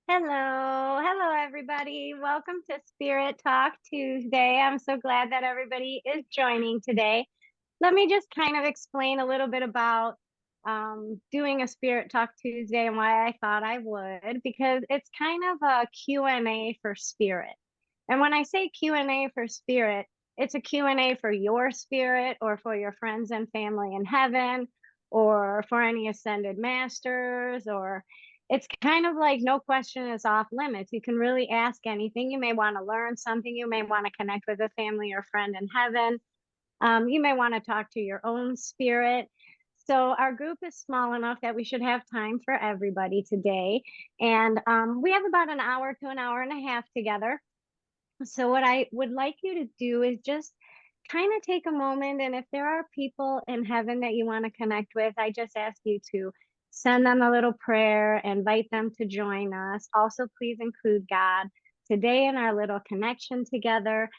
Hello, everybody. Welcome to Spirit Talk Tuesday. I'm so glad that everybody is joining today. Let me just kind of explain a little bit about doing a Spirit Talk Tuesday and why I thought I would, because it's kind of a Q&A for spirit. And when I say Q&A for spirit, it's a Q&A for your spirit or for your friends and family in heaven or for any ascended masters, or it's kind of like no question is off limits. You can really ask anything. You may want to learn something. You may want to connect with a family or friend in heaven. You may want to talk to your own spirit. So our group is small enough that we should have time for everybody today. And we have about an hour to an hour and a half together. So what I would like you to do is just kind of take a moment. And if there are people in heaven that you want to connect with, I just ask you to send them a little prayer, invite them to join us. Also, please include God today in our little connection together.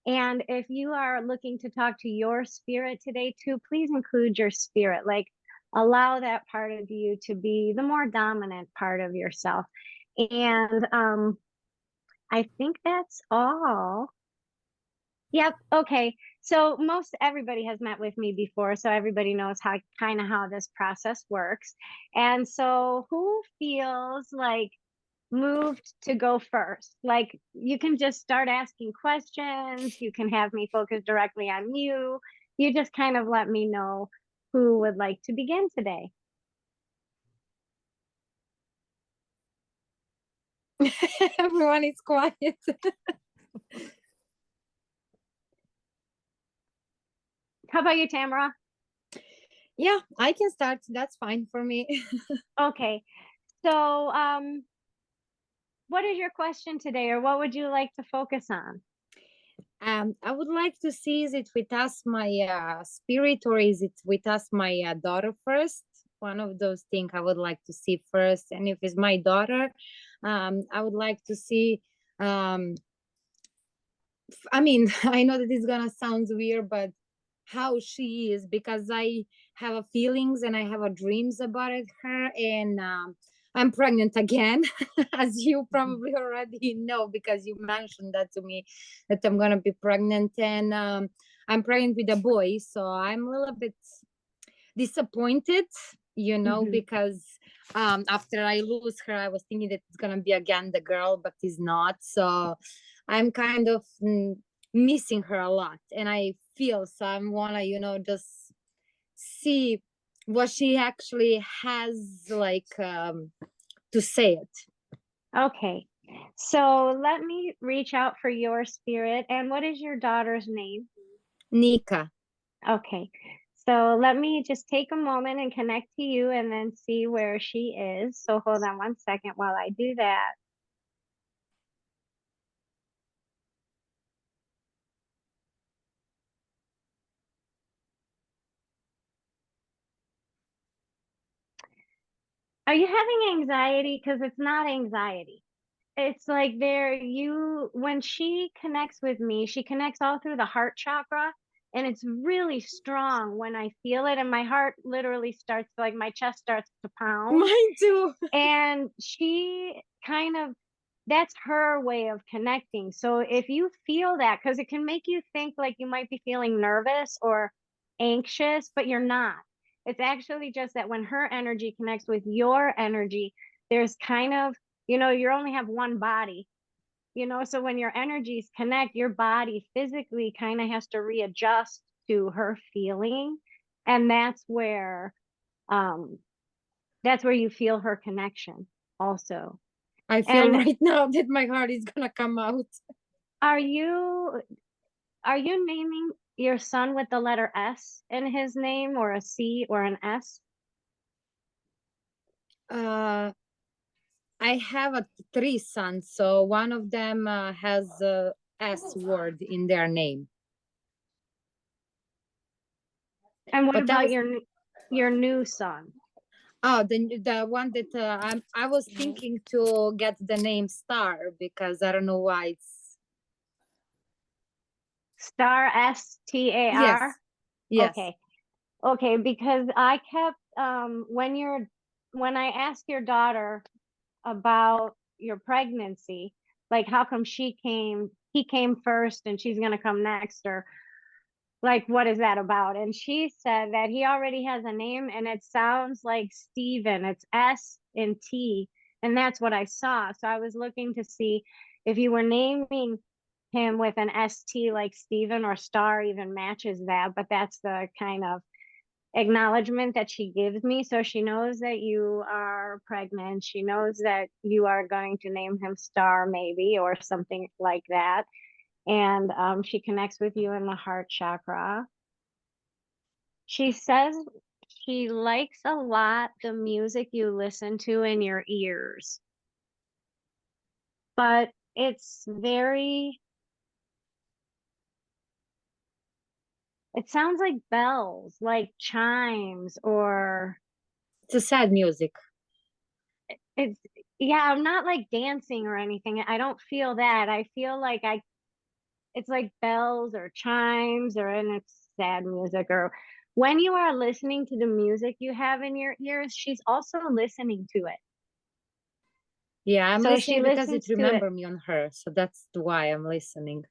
And if you are looking to talk to your spirit today too, please include your spirit. Like, allow that part of you to be the more dominant part of yourself. And I think that's all. Yep. Okay. So most everybody has met with me before, so everybody knows how this process works. And so who feels like moved to go first? Like, you can just start asking questions. You can have me focus directly on you. You just kind of let me know who would like to begin today. Everyone is quiet. How about you, Tamara? Yeah, I can start. That's fine for me. Okay. So, what is your question today, or what would you like to focus on? I would like to see, is it with us my spirit, or is it with us my daughter first? One of those things I would like to see first. And if it's my daughter, I would like to see. Um, I mean, I know that it's gonna sound weird, but how she is, because I have a feelings and I have a dreams about her, and I'm pregnant again, as you probably already know because you mentioned that to me, that I'm gonna be pregnant, and I'm pregnant with a boy, so I'm a little bit disappointed, Mhm. because after I lose her, I was thinking that it's gonna be again the girl, but it's not. So I'm kind of missing her a lot, and I feel so I wanna, just see what she actually has, like, to say it. Okay. So let me reach out for your spirit. And what is your daughter's name? Nika. Okay. So let me just take a moment and connect to you and then see where she is. So hold on one second while I do that. Are you having anxiety? Because it's not anxiety. It's like when she connects with me, she connects all through the heart chakra, and it's really strong when I feel it. And my heart literally starts, like, my chest starts to pound. Mine too. And she kind of, that's her way of connecting. So if you feel that, because it can make you think like you might be feeling nervous or anxious, but you're not. It's actually just that when her energy connects with your energy, there's kind of, you only have one body, so when your energies connect, your body physically kind of has to readjust to her feeling. And um, that's where you feel her connection also. I feel And right now that my heart is gonna come out. are you are you naming your son with the letter S in his name, or a C or an S? uh I have three sons, so one of them has a S word in their name. And what But I about was, your new son? the one that I was thinking to get the name Star, because I don't know why it's. Star, STAR? Yes, yes. Okay. Okay, because I kept when I asked your daughter about your pregnancy. Like, how come he came first and she's gonna come next, or like, what is that about? And she said that he already has a name and it sounds like Stephen. It's S and T. And that's what I saw. So I was looking to see if you were naming him with an ST like Stephen, or Star even matches that. But that's the kind of acknowledgement that she gives me. So she knows that you are pregnant. She knows that you are going to name him Star, maybe, or something like that. And she connects with you in the heart chakra. She says she likes a lot the music you listen to in your ears, but it's very, it sounds like bells, like chimes, or It's a sad music. it's, yeah, I'm not like dancing or anything. I don't feel that. I feel like it's like bells or chimes, or, and it's sad music. Or when you are listening to the music you have in your ears, she's also listening to it. Yeah, I'm So she listening because it listens to it. remember me on her. So that's why I'm listening.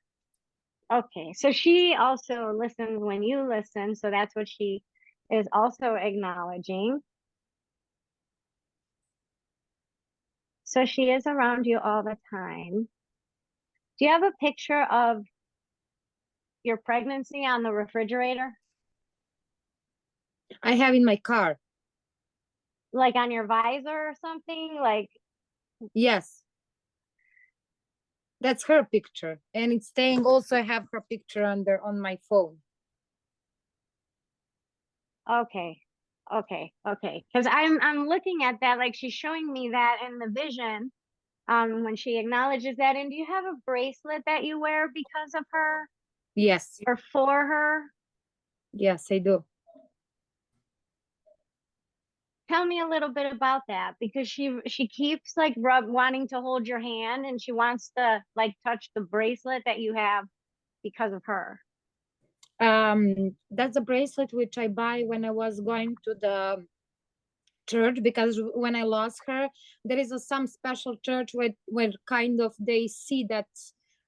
Okay, so she also listens when you listen, so that's what she is also acknowledging. So she is around you all the time. Do you have a picture of your pregnancy on the refrigerator? I have in my car. Like on your visor or something? Like, Yes, that's her picture. And it's staying also, I have her picture on my phone. okay, okay. Because I'm looking at that, like she's showing me that in the vision, when she acknowledges that. And do you have a bracelet that you wear because of her Yes, or for her? yes, I do. Tell me a little bit about that, because she keeps like wanting to hold your hand, and she wants to like touch the bracelet that you have because of her. That's a bracelet which I buy when I was going to the church, because when I lost her, there is some special church where kind of they see that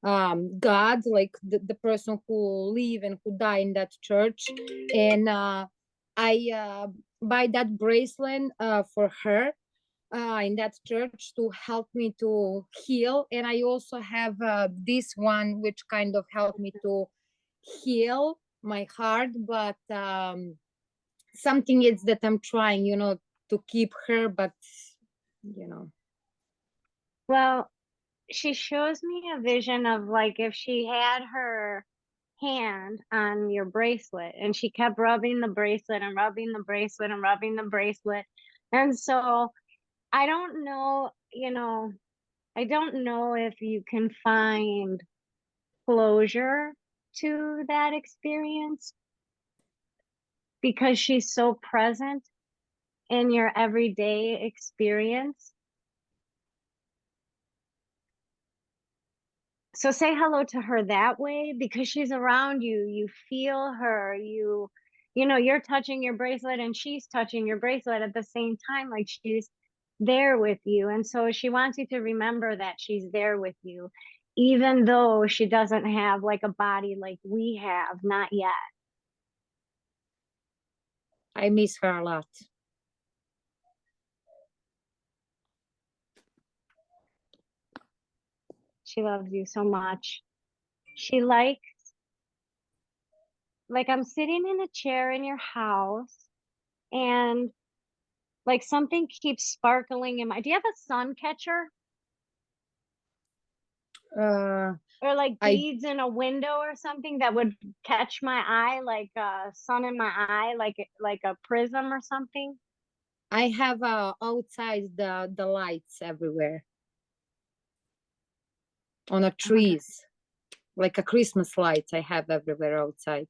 God, like the person who live and who die in that church. And I buy that bracelet for her in that church to help me to heal. And I also have this one which kind of helped me to heal my heart. But something is that I'm trying, to keep her, but you know. Well, she shows me a vision of like if she had her hand on your bracelet and she kept rubbing the bracelet and rubbing the bracelet and rubbing the bracelet. And so I don't know, I don't know if you can find closure to that experience, because she's so present in your everyday experience. So say hello to her that way, because she's around you. You feel her. You're touching your bracelet and she's touching your bracelet at the same time, like she's there with you. And so she wants you to remember that she's there with you, even though she doesn't have like a body like we have, not yet. I miss her a lot. She loves you so much. She like I'm sitting in a chair in your house, and like something keeps sparkling in my, do you have a sun catcher, uh or like I beads in a window or something that would catch my eye, like sun in my eye, like a prism or something? I have outside the lights everywhere on the Okay. trees, like a Christmas lights I have everywhere outside.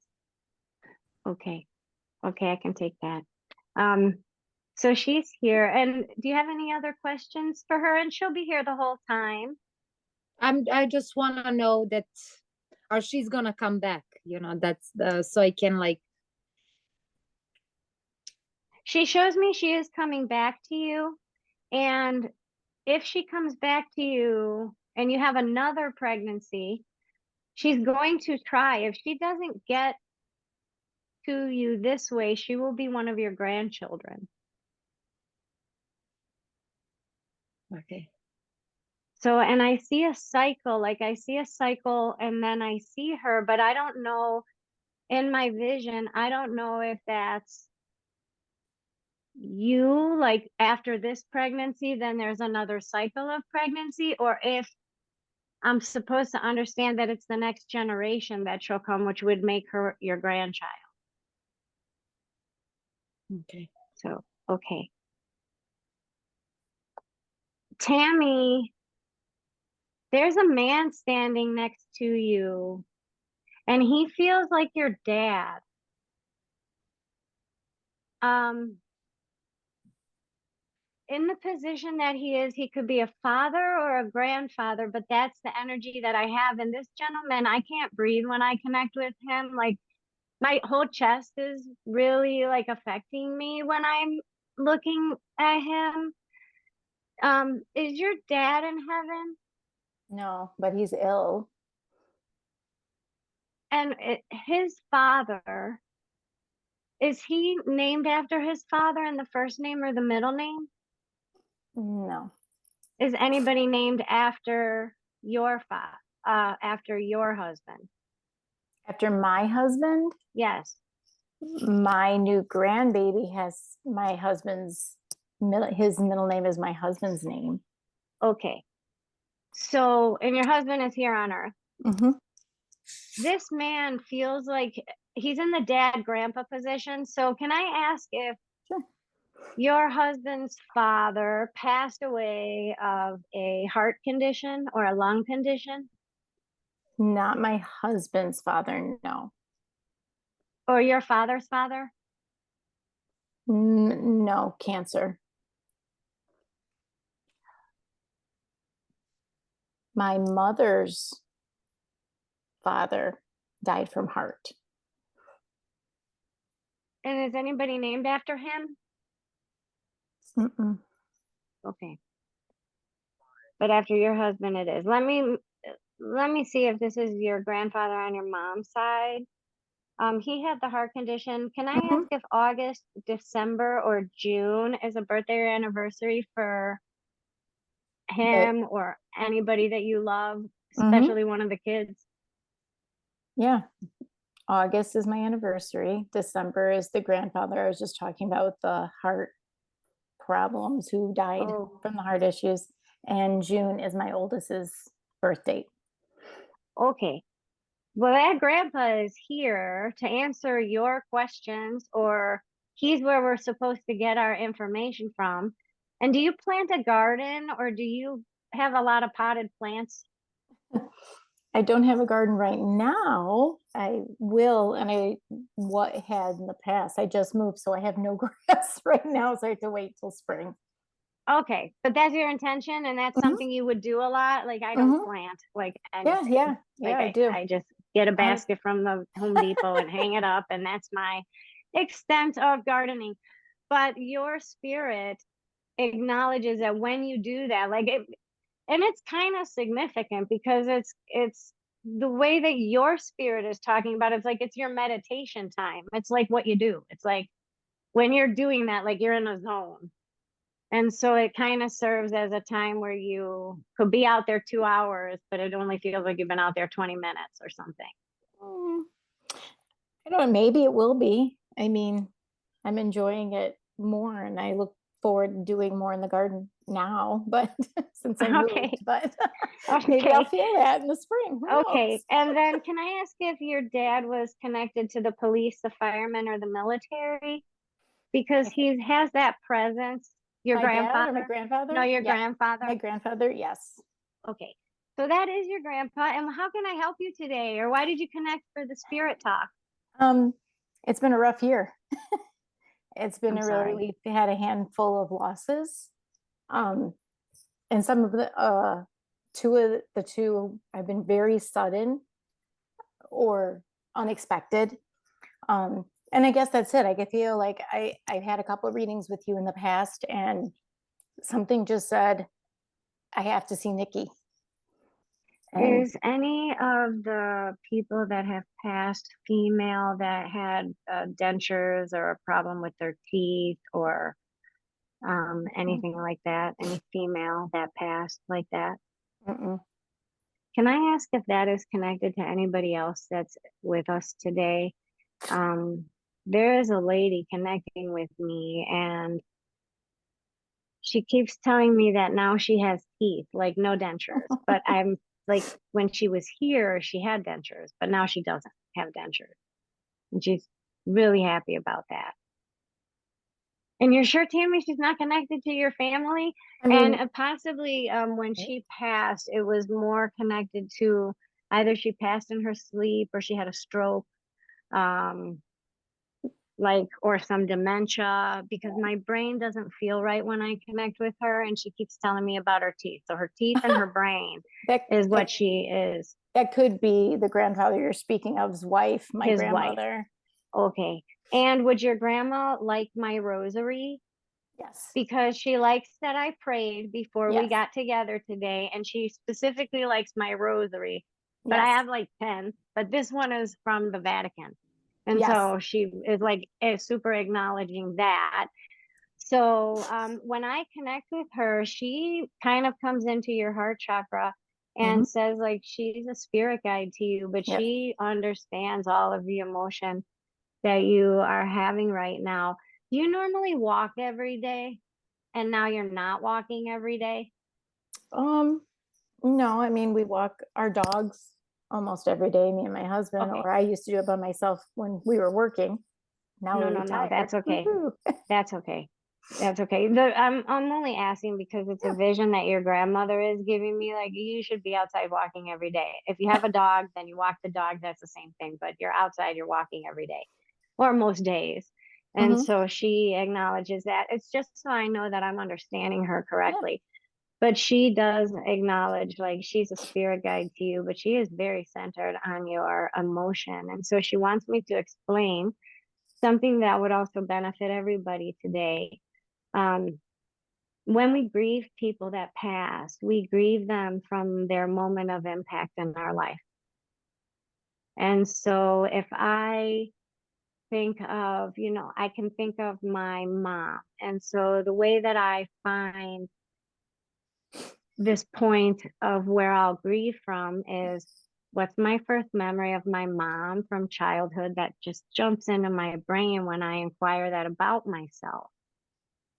Okay. Okay, I can take that. Um, so she's here. And do you have any other questions for her? And she'll be here the whole time. I just want to know that, or she's gonna come back, that's the, so I can like. She shows me she is coming back to you. And if she comes back to you and you have another pregnancy, she's going to try. If she doesn't get to you this way, she will be one of your grandchildren. Okay. So, and I see a cycle, like I see a cycle and then I see her, but I don't know in my vision, I don't know if that's you, like after this pregnancy, then there's another cycle of pregnancy, or if I'm supposed to understand that it's the next generation that she'll come, which would make her your grandchild. Okay. So, okay. Tammy, there's a man standing next to you, and he feels like your dad. Um, in the position that he is, he could be a father or a grandfather, but that's the energy that I have. And this gentleman, I can't breathe when I connect with him. Like my whole chest is really like affecting me when I'm looking at him. Is your dad in heaven? No, but he's ill. And his father, is he named after his father in the first name or the middle name? No. Is anybody named after your after your husband? After my husband, Yes. my new grandbaby has my husband's his middle name is my husband's name. Okay. So, and your husband is here on earth. Mm-hmm. This man feels like he's in the dad grandpa position. So, can I ask if Sure. your husband's father passed away of a heart condition or a lung condition? Not my husband's father, no. Or your father's father? No, cancer. My mother's father died from heart. And is anybody named after him? Mm-mm. Okay. But after your husband it is. Let me see if this is your grandfather on your mom's side. He had the heart condition. Can I ask if August, December, or June is a birthday or anniversary for him or anybody that you love, especially one of the kids? Yeah. August is my anniversary. December is the grandfather I was just talking about with the heart problems, who died from the heart issues. And June is my oldest's birth date. Okay. Well, that grandpa is here to answer your questions, or he's where we're supposed to get our information from. And do you plant a garden or do you have a lot of potted plants? I don't have a garden right now. I will, and what had in the past. I just moved, so I have no grass right now, so I have to wait till spring. Okay, but that's your intention, and that's something you would do a lot. Like I don't plant like anything. Yeah, Like I do. I just get a basket from the Home Depot and hang it up, and that's my extent of gardening. But your spirit acknowledges that when you do that, like it, and it's kind of significant because it's the way that your spirit is talking about. It's like it's your meditation time. It's like what you do. It's like when you're doing that, like you're in a zone. And so it kind of serves as a time where you could be out there 2 hours, but it only feels like you've been out there 20 minutes or something. I don't know, maybe it will be. I mean, I'm enjoying it more and I look forward to doing more in the garden now, but since I moved, but maybe I'll feel that in the spring. Okay. And then can I ask if your dad was connected to the police, the firemen, or the military? Because he has that presence. Your grandfather? Or my grandfather? No, your grandfather. My grandfather, yes. Okay. So that is your grandpa. And how can I help you today? Or why did you connect for the spirit talk? It's been a rough year. It's been we've had a handful of losses. And some of the two have been very sudden or unexpected. And I guess that's it. I feel like I've had a couple of readings with you in the past, and something just said, I have to see Nikki. And Is any of the people that have passed female that had dentures or a problem with their teeth or anything like that? Any female that passed like that? mm-mm. Can I ask if that is connected to anybody else that's with us today? There is a lady connecting with me, and she keeps telling me that now she has teeth, like no dentures. But I'm like, when she was here, she had dentures, but now she doesn't have dentures. And she's really happy about that. And you're sure, Tammy, she's not connected to your family? I mean, And possibly when she passed, it was more connected to either she passed in her sleep or she had a stroke, like, or some dementia, because my brain doesn't feel right when I connect with her, and she keeps telling me about her teeth. So her teeth and her brain that, is what that, she is. that could be the grandfather you're speaking of's wife, my His wife. grandmother. Okay. And would your grandma like my rosary? Yes. Because she likes that I prayed before we Yes. got together today, and she specifically likes my rosary. But I Yes. have like 10, but this one is from the Vatican. And Yes. so she is like super acknowledging that. So when I connect with her, she kind of comes into your heart chakra and says like she's a spirit guide to you, but Yep. she understands all of the emotion that you are having right now. Do you normally walk every day? And now you're not walking every day? No, I mean, we walk our dogs almost every day, me and my husband, Okay. or I used to do it by myself when we were working. Now No, we're no, retired. that's okay. Woohoo. That's okay. That's okay. I'm only asking because it's a vision that your grandmother is giving me. Like, you should be outside walking every day. If you have a dog, then you walk the dog. That's the same thing. But you're outside, you're walking every day, or most days. And Mhm. so she acknowledges that. It's just so I know that I'm understanding her correctly. But she does acknowledge, like, she's a spirit guide to you, but she is very centered on your emotion. And so she wants me to explain something that would also benefit everybody today. When we grieve people that pass, we grieve them from their moment of impact in our life. And so if I think of, I can think of my mom. And so the way that I find this point of where I'll grieve from is, what's my first memory of my mom from childhood that just jumps into my brain when I inquire that about myself.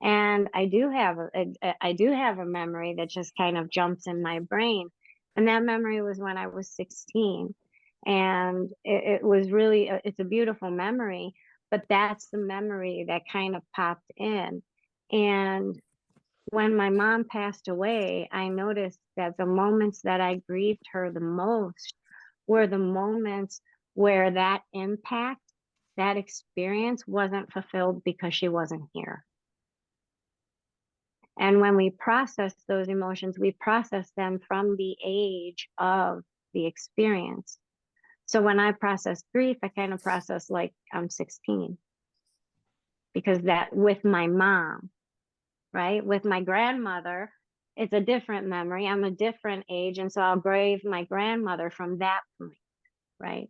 And I do have a memory that just kind of jumps in my brain. And that memory was when I was 16. And it was really, it's a beautiful memory, but that's the memory that kind of popped in. And when my mom passed away, I noticed that the moments that I grieved her the most were the moments where that impact, that experience wasn't fulfilled because she wasn't here. And when we process those emotions, we process them from the age of the experience. So when I process grief, I kind of process like I'm 16, because that with my mom, right? With my grandmother, it's a different memory. I'm a different age. And so I'll grieve my grandmother from that point, right?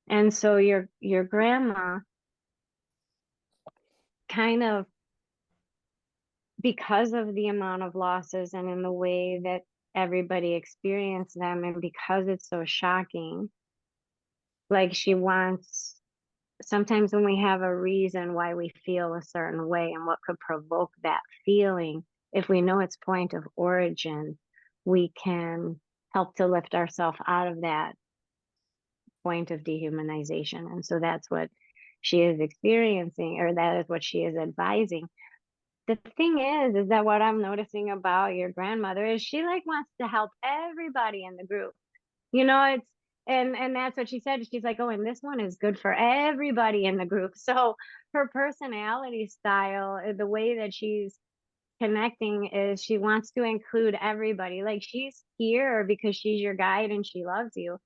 And so your grandma kind of, because of the amount of losses and in the way that everybody experienced them, and because it's so shocking, like, she wants, sometimes when we have a reason why we feel a certain way and what could provoke that feeling, if we know its point of origin, we can help to lift ourselves out of that point of dehumanization. And so that's what she is experiencing, or that is what she is advising. The thing is that what I'm noticing about your grandmother is she like wants to help everybody in the group. It's, and that's what she said. She's like, oh, and this one is good for everybody in the group. So her personality style, the way that she's connecting, is she wants to include everybody. Like, she's here because she's your guide and she loves you,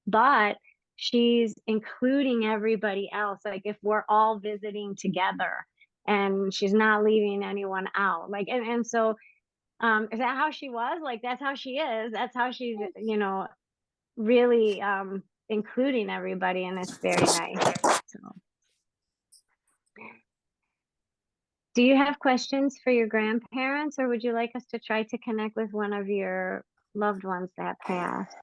but she's including everybody else. Like, if we're all visiting together, and she's not leaving anyone out. Like, and so Is that how she was? Like, that's how she is. That's how she's, really including everybody, and it's very nice. So, do you have questions for your grandparents, or would you like us to try to connect with one of your loved ones that passed?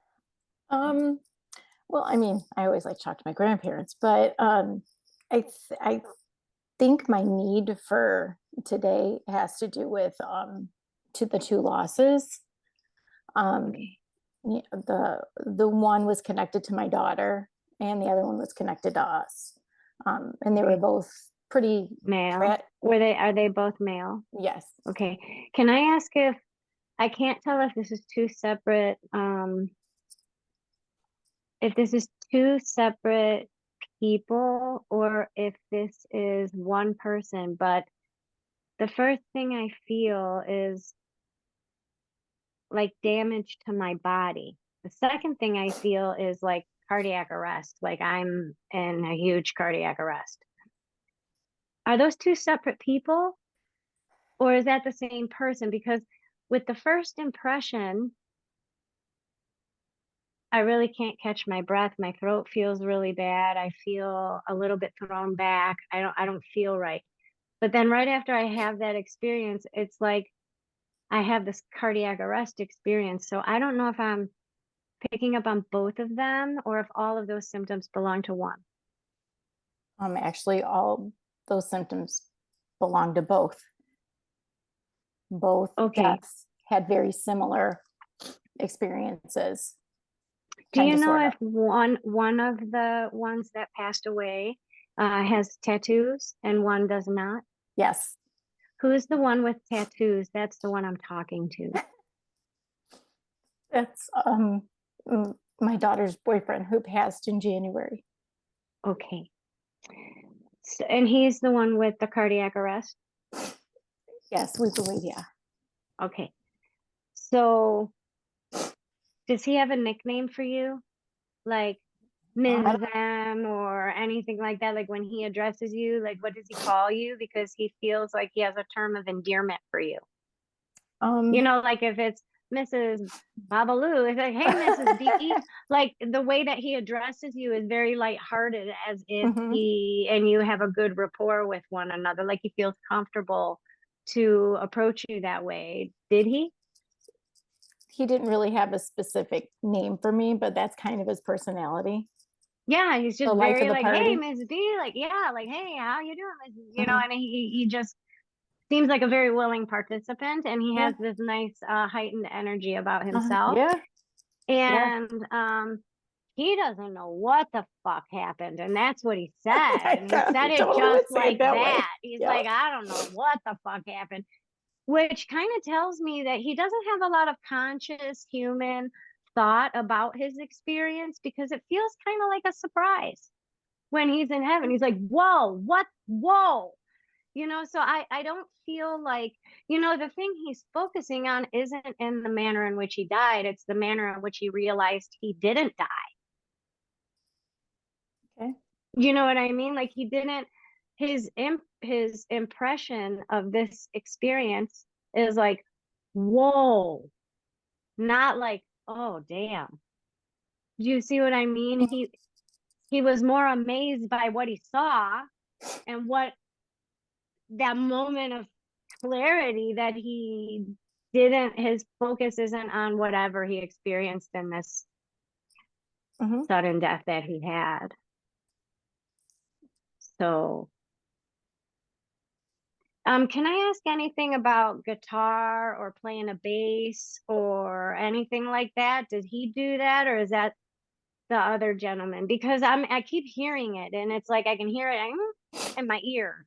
Well, I mean, I always like to talk to my grandparents, but I think my need for today has to do with to the two losses. Um, the one was connected to my daughter, and the other one was connected to us. And they were both pretty Male? Are they both male? Yes. Okay. Can I ask if I can't tell if this is two separate people or if this is one person, but the first thing I feel is like damage to my body. The second thing I feel is like cardiac arrest, like I'm in a huge cardiac arrest. Are those two separate people, or is that the same person? Because with the first impression, I really can't catch my breath. My throat feels really bad. I feel a little bit thrown back. I don't feel right. But then right after I have that experience, it's like I have this cardiac arrest experience. So I don't know if I'm picking up on both of them or if all of those symptoms belong to one. Actually, all those symptoms belong to both. Both Okay. deaths had very similar experiences. Do you Kind of, know sorta. if one of the ones that passed away has tattoos and one does not? Yes. Who's the one with tattoos? That's the one I'm talking to. That's my daughter's boyfriend who passed in January. Okay. So, and he's the one with the cardiac arrest? Yes, we believe, yeah. Okay. So does he have a nickname for you? Like Ms. M or anything like that? Like when he addresses you, like what does he call you? Because he feels like he has a term of endearment for you. Like if it's Mrs. Babalu, it's like, hey, Mrs. B. Like the way that he addresses you is very lighthearted, as if he and you have a good rapport with one another. Like he feels comfortable to approach you that way. Did he? He didn't really have a specific name for me, but that's kind of his personality. Yeah, he's just The life very of the like, party. hey, Miss B, like, yeah, like, hey, how you doing? And he just seems like a very willing participant, and he has this nice heightened energy about himself. Yeah. And he doesn't know what the fuck happened, and that's what he said. And he said it totally just would say like it that way. that. He's like, I don't know what the fuck happened, which kind of tells me that he doesn't have a lot of conscious human thought about his experience, because it feels kind of like a surprise when he's in heaven. He's like, whoa. So I don't feel like, the thing he's focusing on isn't in the manner in which he died. It's the manner in which he realized he didn't die. Okay. You know what I mean? Like he didn't, his impression of this experience is like, whoa, not like, oh, damn. Do you see what I mean? He was more amazed by what he saw and what that moment of clarity that his focus isn't on whatever he experienced in this sudden death that he had. So, can I ask anything about guitar or playing a bass or anything like that? Did he do that, or is that the other gentleman? Because I keep hearing it, and it's like I can hear it in my ears.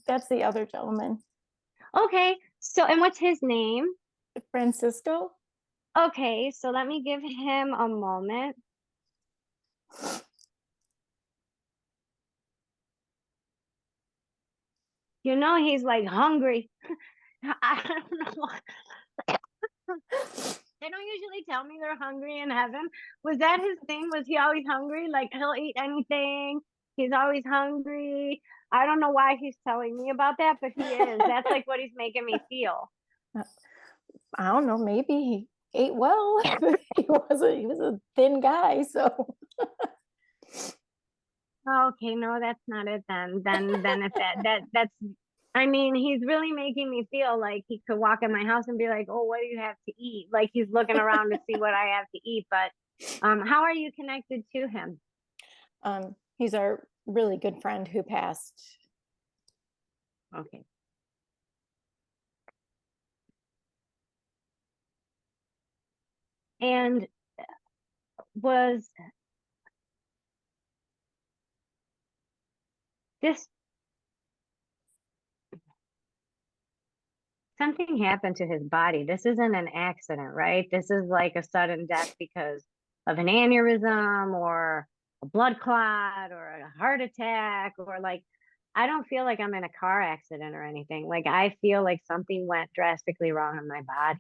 That's the other gentleman. Okay. So, and what's his name? Francisco. Okay, so let me give him a moment. He's like hungry. I don't know. They don't usually tell me they're hungry in heaven. Was that his thing? Was he always hungry? Like he'll eat anything. He's always hungry. I don't know why he's telling me about that, but he is. That's like what he's making me feel. I don't know, maybe he ate well. He was a thin guy, so Okay, no, that's not it then. Then if that's I mean, he's really making me feel like he could walk in my house and be like, "Oh, what do you have to eat?" Like he's looking around to see what I have to eat. But how are you connected to him? he's our really good friend who passed. Okay. And was this something happened to his body? This isn't an accident, right? This is like a sudden death because of an aneurysm or a blood clot or a heart attack or like I don't feel like I'm in a car accident or anything. Like I feel like something went drastically wrong in my body.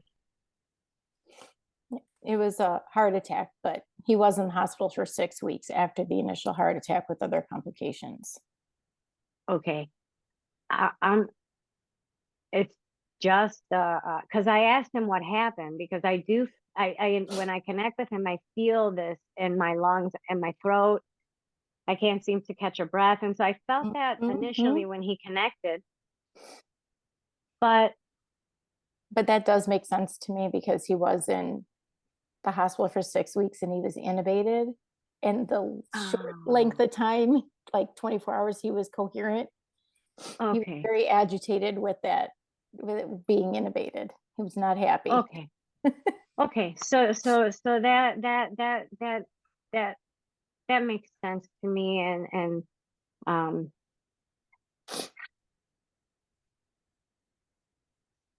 It was a heart attack, but he was in the hospital for 6 weeks after the initial heart attack with other complications. Okay. I'm it's just because I asked him what happened because I when I connect with him, I feel this in my lungs and my throat. I can't seem to catch a breath. And so I felt that initially Mhm. when he connected, but But that does make sense to me because he was in the hospital for 6 weeks and he was intubated. And the short length oh, of time, like 24 hours, he was coherent. He was okay, very agitated with that, with it being intubated. He was not happy. okay, okay. So that that makes sense to me. And um,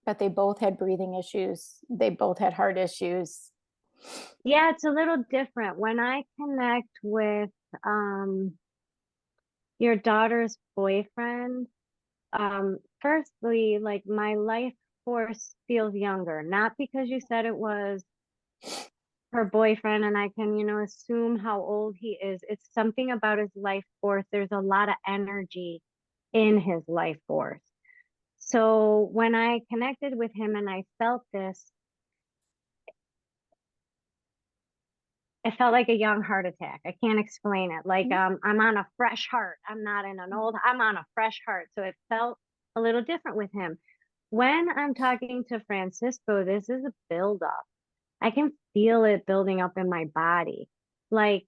But they both had breathing issues. They both had heart issues. yeah, it's a little different when I connect with um your daughter's boyfriend. Firstly, like my life force feels younger, not because you said it was her boyfriend and I can, assume how old he is. It's something about his life force. There's a lot of energy in his life force. So when I connected with him and I felt this, it felt like a young heart attack. I can't explain it. Like I'm on a fresh heart. I'm not in an old, I'm on a fresh heart. So it felt a little different with him. When I'm talking to Francisco, this is a buildup. I can feel it building up in my body. Like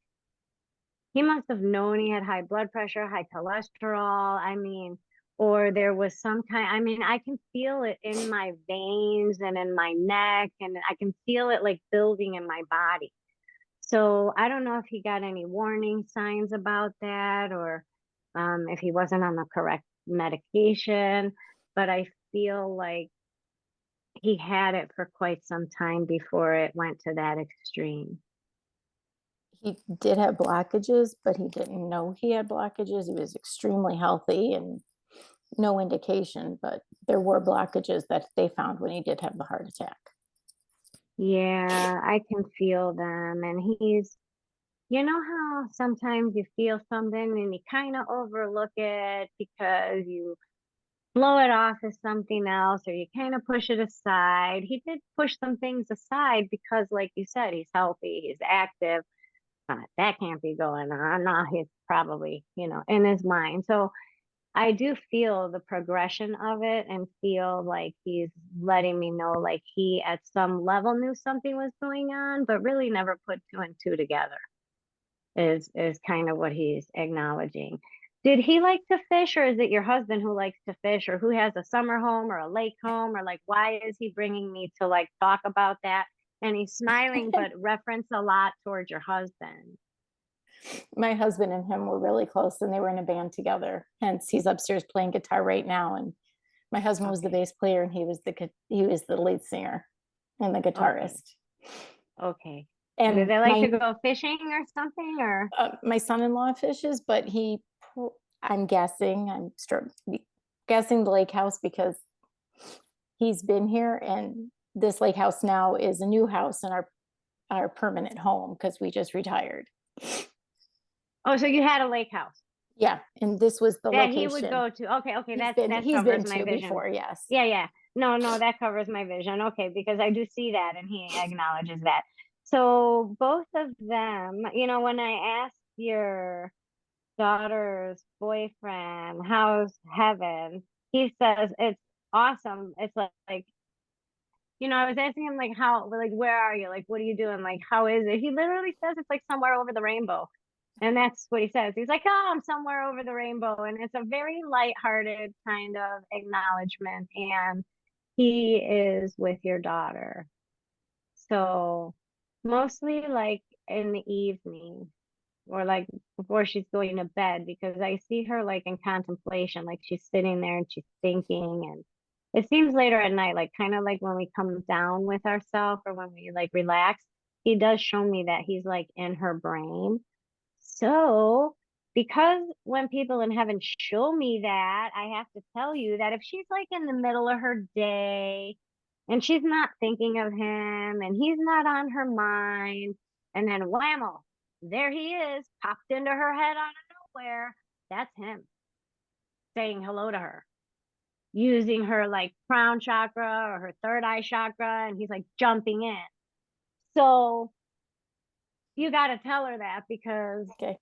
he must have known he had high blood pressure, high cholesterol. I mean, or there was some kind, I mean, I can feel it in my veins and in my neck, and I can feel it like building in my body. So I don't know if he got any warning signs about that or if he wasn't on the correct medication, but I feel like he had it for quite some time before it went to that extreme. He did have blockages, but he didn't know he had blockages. He was extremely healthy and no indication, but there were blockages that they found when he did have the heart attack. Yeah, I can feel them. And you know how sometimes you feel something and you kind of overlook it because you blow it off as something else or you kind of push it aside. He did push some things aside because, like you said, he's healthy, he's active. That can't be going on. No, he's probably, in his mind. So I do feel the progression of it and feel like he's letting me know like he at some level knew something was going on, but really never put two and two together is kind of what he's acknowledging. Did he like to fish, or is it your husband who likes to fish, or who has a summer home or a lake home, or like why is he bringing me to like talk about that? And he's smiling, but reference a lot towards your husband. My husband and him were really close and they were in a band together. Hence, he's upstairs playing guitar right now. And my husband was the Okay, bass player and he was the lead singer and the okay, guitarist. okay. And do And they like to go fishing or something, or? my son-in-law fishes, but I'm guessing, guessing the lake house because he's been here and this lake house now is a new house in our permanent home because we just retired. Oh, so you had a lake house Yeah, and this was the that he would location go to. Okay, okay, that he's covers been my to vision. before, yes. Yeah, yeah. No, that covers my vision. Okay, because I do see that and he acknowledges that. So both of them, when I asked your daughter's boyfriend, how's heaven? He says it's awesome. It's I was asking him like where are you? Like, what are you doing? Like, how is it? He literally says it's like somewhere over the rainbow. And that's what he says. He's like, oh, I'm somewhere over the rainbow. And it's a very lighthearted kind of acknowledgement. And he is with your daughter. So mostly like in the evening or like before she's going to bed, because I see her like in contemplation, like she's sitting there and she's thinking. And it seems later at night, like kind of like when we come down with ourselves or when we like relax, he does show me that he's like in her brain. So, because when people in heaven show me that, I have to tell you that if she's like in the middle of her day and she's not thinking of him and he's not on her mind, and then whammo, there he is, popped into her head out of nowhere, that's him saying hello to her, using her like crown chakra or her third eye chakra, and he's like jumping in. So, you got to tell her that because Okay.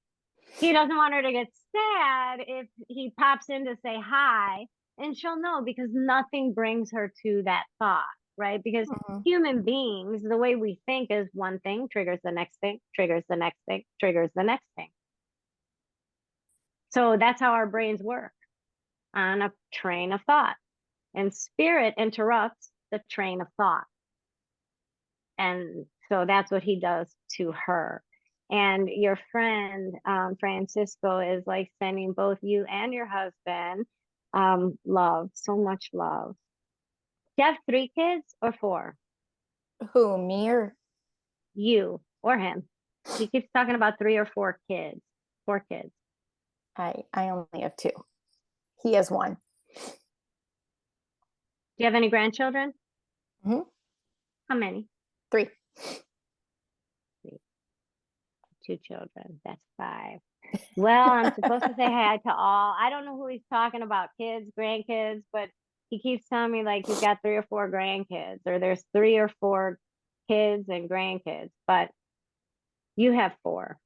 he doesn't want her to get sad if he pops in to say hi, and she'll know because nothing brings her to that thought, right? Because Mhm. human beings, the way we think is one thing triggers the next thing, triggers the next thing, triggers the next thing. So that's how our brains work, on a train of thought. And spirit interrupts the train of thought. And so that's what he does to her. And your friend, Francisco, is like sending both you and your husband love, so much love. Do you have 3 kids or 4? Who, me or? You or him. He keeps talking about 3 or 4 kids. 4 kids. I only have 2. He has 1. Do you have any grandchildren? Mhm. How many? 3. 2 children. That's 5. Well, I'm supposed to say hi to all. I don't know who he's talking about, kids, grandkids, but he keeps telling me like he's got 3 or 4 grandkids, or there's 3 or 4 kids and grandkids, but you have 4,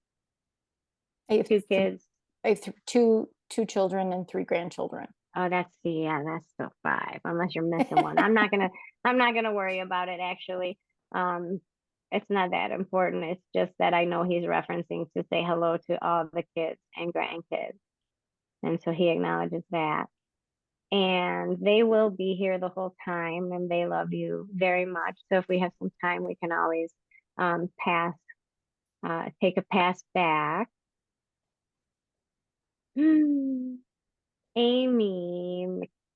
I have 2 kids. I have 2 children and 3 grandchildren. Oh, that's still 5, unless you're missing one. I'm not gonna worry about it actually. It's not that important. It's just that I know he's referencing to say hello to all the kids and grandkids. And so he acknowledges that. And they will be here the whole time and they love you very much. So if we have some time, we can always take a pass back. Amy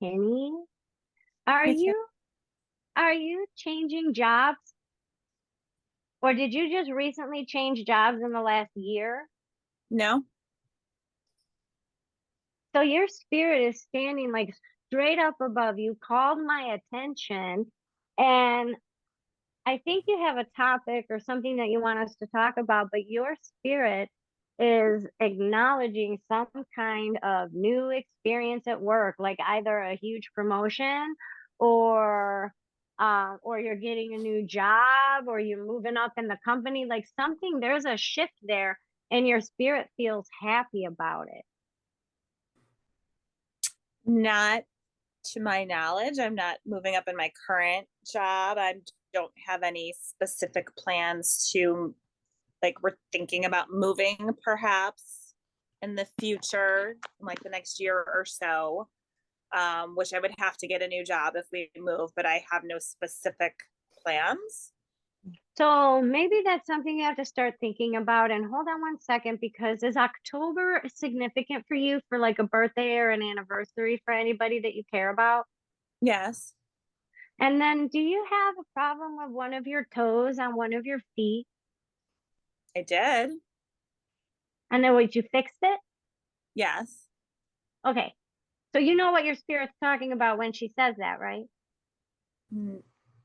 McKinney, are you changing jobs? Or did you just recently change jobs in the last year? No. So your spirit is standing like straight up above you, called my attention, and I think you have a topic or something that you want us to talk about, but your spirit is acknowledging some kind of new experience at work, like either a huge promotion or you're getting a new job or you're moving up in the company, like something, there's a shift there and your spirit feels happy about it. Not to my knowledge. I'm not moving up in my current job. I don't have any specific plans to, like, we're thinking about moving perhaps in the future, like the next year or so, which I would have to get a new job if we move, but I have no specific plans. So maybe that's something you have to start thinking about. And hold on one second, because is October significant for you for like a birthday or an anniversary for anybody that you care about? Yes. And then do you have a problem with one of your toes on one of your feet? I did. And then would you fix it? Yes. Okay. So you know what your spirit's talking about when she says that, right?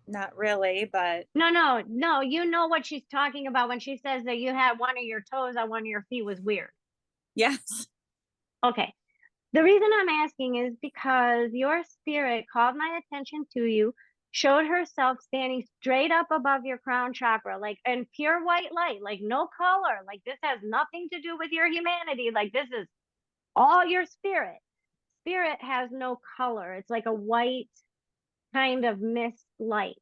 Not really, but No, you know what she's talking about when she says that you had one of your toes on one of your feet was weird. yes. Okay. The reason I'm asking is because your spirit called my attention to you, showed herself standing straight up above your crown chakra, like in pure white light, like no color, like this has nothing to do with your humanity, like this is all your spirit. Spirit has no color. It's like a white kind of mist light.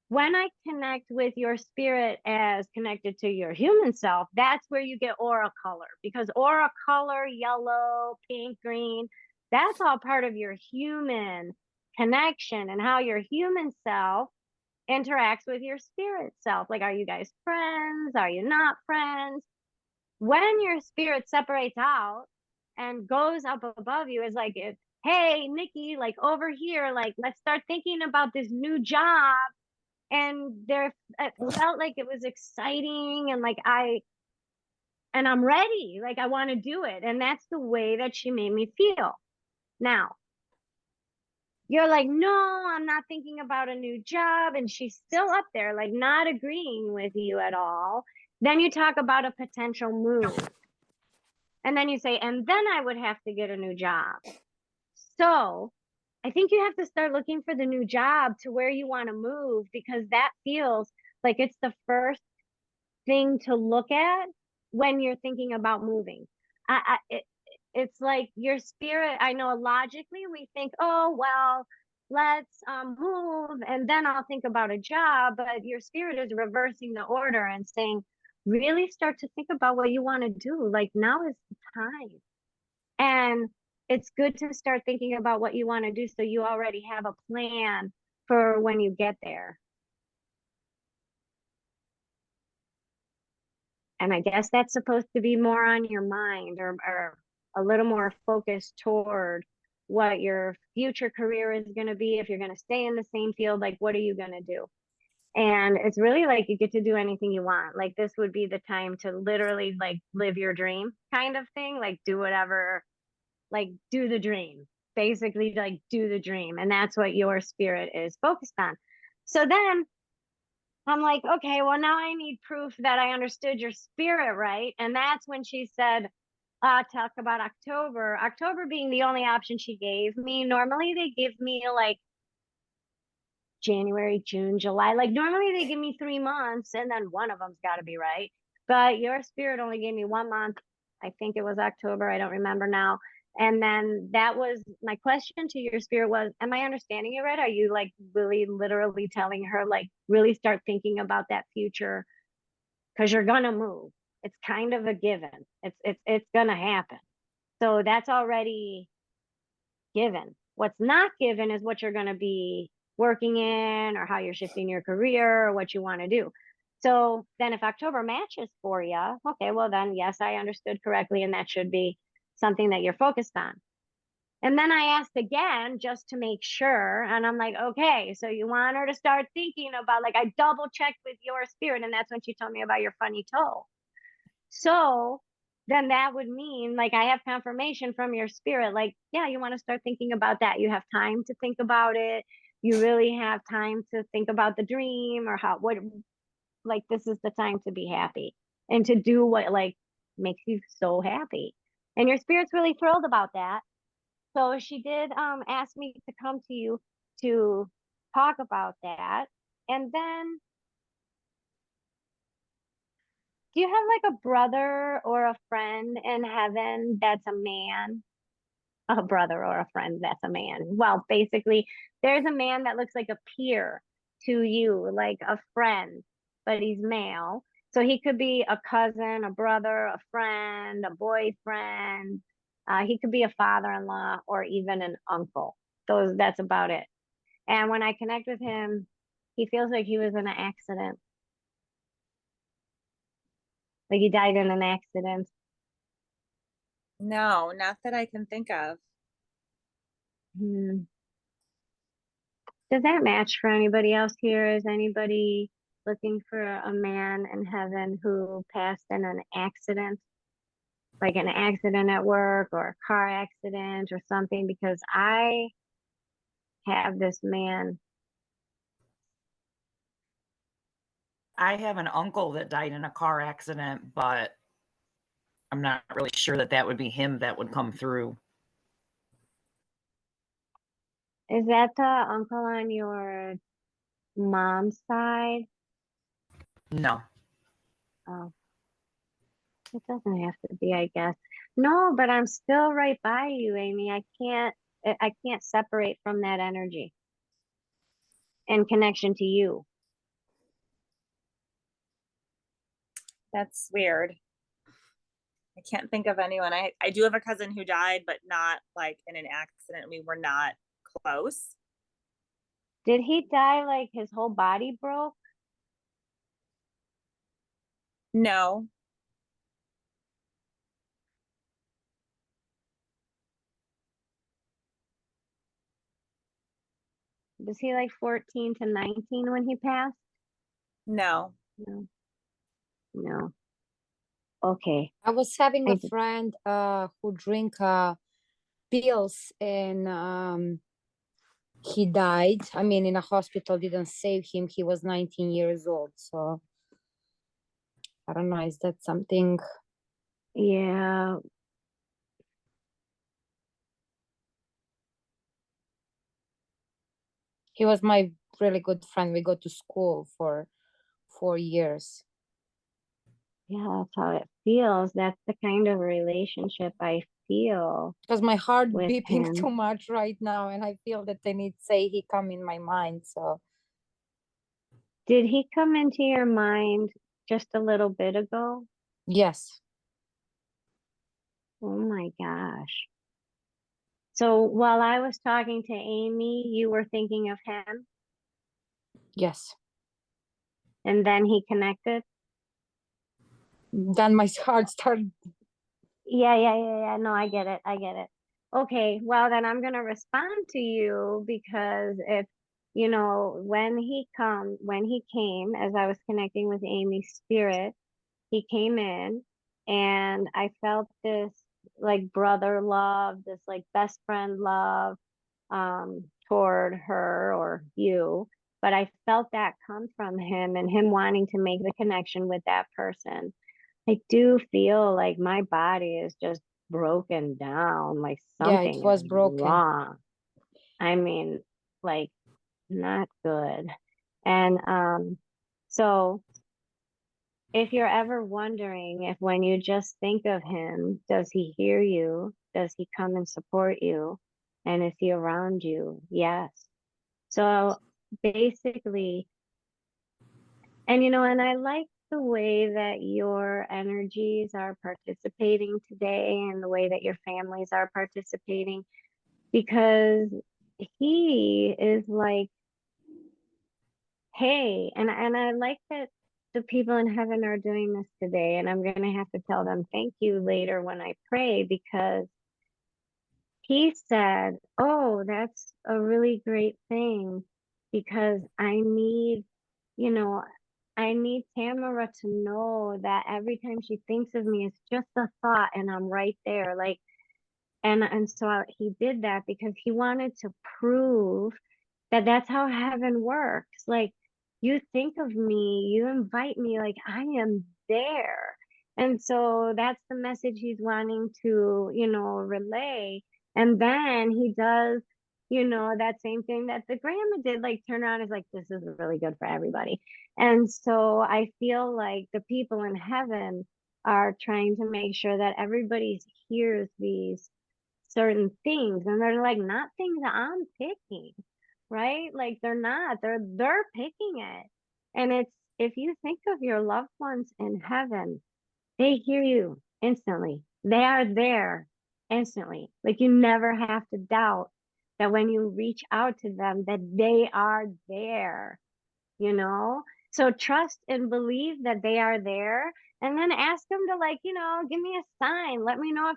When I connect with your spirit as connected to your human self, that's where you get aura color, because aura color, yellow, pink, green, that's all part of your human connection and how your human self interacts with your spirit self. Like, are you guys friends? Are you not friends? When your spirit separates out and goes up above you, is like, hey, Nikki, like over here, like, let's start thinking about this new job. And there, it felt like it was exciting, and like I'm ready, like I want to do it. And that's the way that she made me feel. Now you're like, no, I'm not thinking about a new job, and she's still up there, like not agreeing with you at all. Then you talk about a potential move, and then you say, and then I would have to get a new job. So I think you have to start looking for the new job to where you want to move, because that feels like it's the first thing to look at when you're thinking about moving. It's like your spirit. I know logically we think, oh, well, let's move and then I'll think about a job. But your spirit is reversing the order and saying, really start to think about what you want to do. Like, now is the time. And it's good to start thinking about what you want to do so you already have a plan for when you get there. And I guess that's supposed to be more on your mind, or a little more focused toward what your future career is going to be. If you're going to stay in the same field, like, what are you going to do? And it's really like you get to do anything you want. Like, this would be the time to literally like live your dream kind of thing, like do whatever, like do the dream, basically, like do the dream. And that's what your spirit is focused on. So then I'm like, okay, well, now I need proof that I understood your spirit right. And that's when she said, talk about October. October being the only option she gave me. Normally they give me like January, June, July. Like, normally they give me 3 months and then one of them's got to be right. But your spirit only gave me 1 month. I think it was October. I don't remember now. And then that was my question to your spirit was, am I understanding it right? Are you like really literally telling her, like, really start thinking about that future? Because you're gonna move. It's kind of a given. It's gonna happen. So that's already given. What's not given is what you're gonna be working in, or how you're shifting your career, or what you want to do. So then if October matches for you, okay, well then yes, I understood correctly, and that should be something that you're focused on. And then I asked again just to make sure. And I'm like, okay, so you want her to start thinking about, like, I double checked with your spirit. And that's when she told me about your funny toe. So then that would mean, like, I have confirmation from your spirit, like, yeah, you want to start thinking about that. You have time to think about it. You really have time to think about the dream, or like, this is the time to be happy and to do what, like, makes you so happy. And your spirit's really thrilled about that. So she did ask me to come to you to talk about that. And then, do you have like a brother or a friend in heaven that's a man? A brother or a friend that's a man. Well, basically, there's a man that looks like a peer to you, like a friend, but he's male. So he could be a cousin, a brother, a friend, a boyfriend. He could be a father-in-law or even an uncle. That's about it. And when I connect with him, he feels like he was in an accident. Like he died in an accident. No, not that I can think of. Hmm. Does that match for anybody else here? Is anybody looking for a man in heaven who passed in an accident? Like an accident at work or a car accident or something? Because I have this man. I have an uncle that died in a car accident, but I'm not really sure that that would be him that would come through. Is that the uncle on your mom's side? No. Oh, it doesn't have to be, I guess. No, but I'm still right by you, Amy. I can't separate from that energy and connection to you. That's weird. I can't think of anyone. I do have a cousin who died, but not like in an accident. We were not close. Did he die like his whole body broke? No. Was he like 14 to 19 when he passed? No. No. No. Okay. I was having I a d- friend who drink pills and he died. I mean, in a hospital didn't save him. He was 19 years old. So I don't know. Is that something? Yeah. He was my really good friend. We go to school for 4 years. Yeah, that's how it feels. That's the kind of relationship I feel Because my heart with beeping him. too much right now, and I feel that I need to say he come in my mind. So Did he come into your mind just a little bit ago? yes, Oh my gosh. So while I was talking to Amy, you were thinking of him yes. and then he connected? Then my heart started. Yeah. No, I get it. I get it. Okay, well then I'm gonna respond to you because if you know when he came as I was connecting with Amy's spirit, he came in and I felt this like brother love, this like best friend love toward her or you, but I felt that come from him and him wanting to make the connection with that person. I do feel like my body is just broken down, like Yeah, it something is was broken. wrong. I mean, like not good. And so if you're ever wondering if when you just think of him, does he hear you? Does he come and support you? And is he around you? Yes. So basically, and and I like the way that your energies are participating today and the way that your families are participating because he is like, hey, and I like that the people in heaven are doing this today, and I'm gonna have to tell them thank you later when I pray because he said, oh, that's a really great thing because you know, I need Tamara to know that every time she thinks of me, it's just a thought and I'm right there. Like, and so he did that because he wanted to prove that that's how heaven works. Like, you think of me, you invite me, like I am there. And so that's the message he's wanting to, relay. And then he does, that same thing that the grandma did, like turn around is like, this is really good for everybody. And so I feel like the people in heaven are trying to make sure that everybody hears these certain things and they're like not things that I'm picking, right? Like they're picking it. And it's if you think of your loved ones in heaven, they hear you instantly. They are there instantly. Like you never have to doubt that when you reach out to them that they are there, you know? So trust and believe that they are there and then ask them to like, give me a sign. Let me know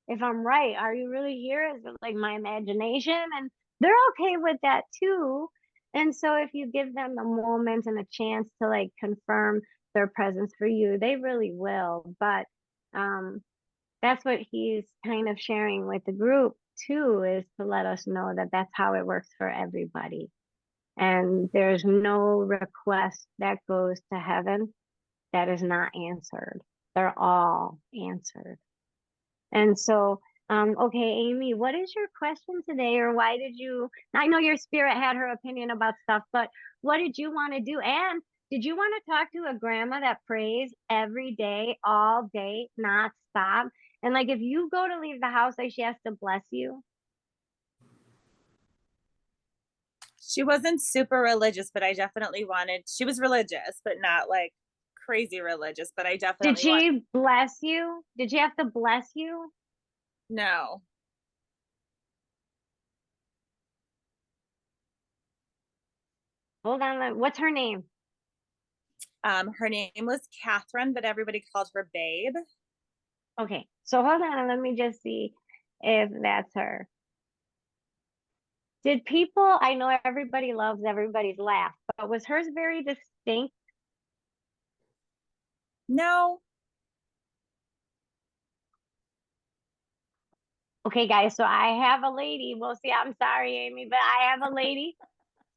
if I'm right. Are you really here? Is it like my imagination? And they're okay with that too. And so if you give them a moment and a chance to like confirm their presence for you, they really will. But um that's what he's kind of sharing with the group too, is to let us know that that's how it works for everybody. And there's no request that goes to heaven that is not answered. They're all answered. And so Okay, Amy, what is your question today, or why did you, I know your spirit had her opinion about stuff, but what did you want to do? And did you want to talk to a grandma that prays every day, all day, not stop? And like, if you go to leave the house, like she has to bless you. She wasn't super religious, but I definitely wanted, she was religious, but not like crazy religious, but I Did definitely want, she bless you? Did she have to bless you? no. Hold on, what's her name? Her name was Catherine, but everybody called her Babe. Okay, so hold on, let me just see if that's her. Did people, I know everybody loves everybody's laugh, but was hers very distinct? No. Okay, guys, so I have a lady. Well, see, I'm sorry, Amy, but I have a lady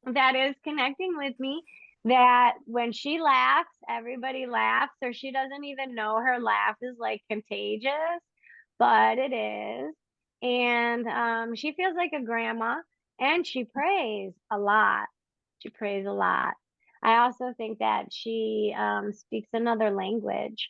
that is connecting with me that when she laughs, everybody laughs, or she doesn't even know her laugh is like contagious, but it is. And she feels like a grandma and she prays a lot. She prays a lot. I also think that she speaks another language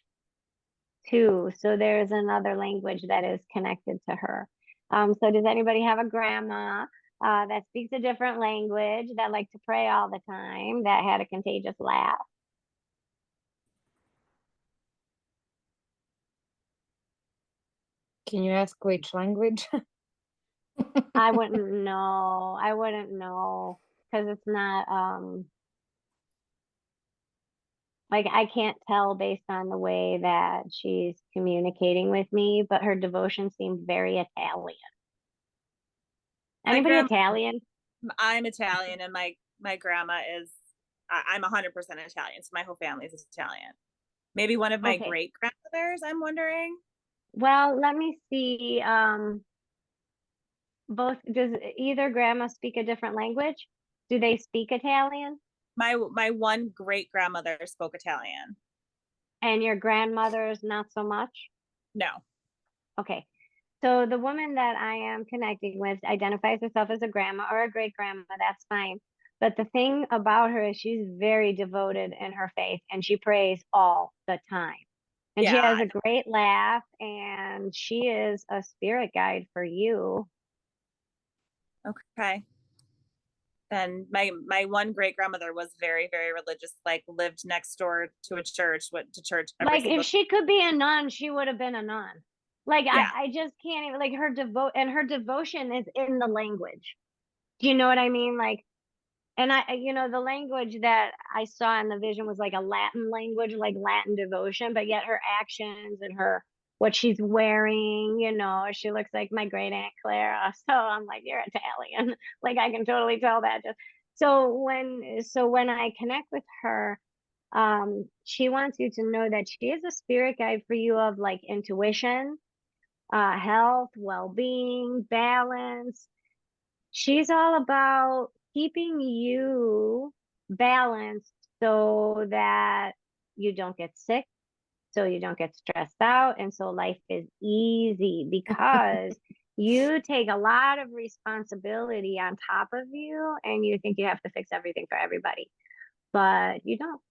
too. So there's another language that is connected to her. So does anybody have a grandma that speaks a different language that like to pray all the time that had a contagious laugh? Can you ask which language? I wouldn't know. I wouldn't know because it's not like I can't tell based on the way that she's communicating with me, but her devotion seemed very Italian. My Anybody grandma, Italian? I'm Italian, and my grandma is, I'm 100% Italian, so my whole family is Italian. Maybe one of my Okay. great grandmothers, I'm wondering. Well, let me see. Both, does either grandma speak a different language? Do they speak Italian? My one great grandmother spoke Italian. And your grandmother's not so much? No. Okay. So the woman that I am connecting with identifies herself as a grandma or a great grandma. That's fine. But the thing about her is she's very devoted in her faith and she prays all the time. And she has Yeah. a great laugh and she is a spirit guide for you. Okay. Then my one great grandmother was very, very religious, like lived next door to a church, went to church every Like if single. she could be a nun, she would have been a nun. Like Yeah. I just can't even like her devotion is in the language. Do you know what I mean? Like, and the language that I saw in the vision was like a Latin language, like Latin devotion, but yet her actions and what she's wearing, she looks like my great Aunt Clara. So I'm like, you're Italian. Like I can totally tell that just so when I connect with her, she wants you to know that she is a spirit guide for you of like intuition, health, well-being, balance. She's all about keeping you balanced so that you don't get sick, so you don't get stressed out, and so life is easy because you take a lot of responsibility on top of you and you think you have to fix everything for everybody, but you don't.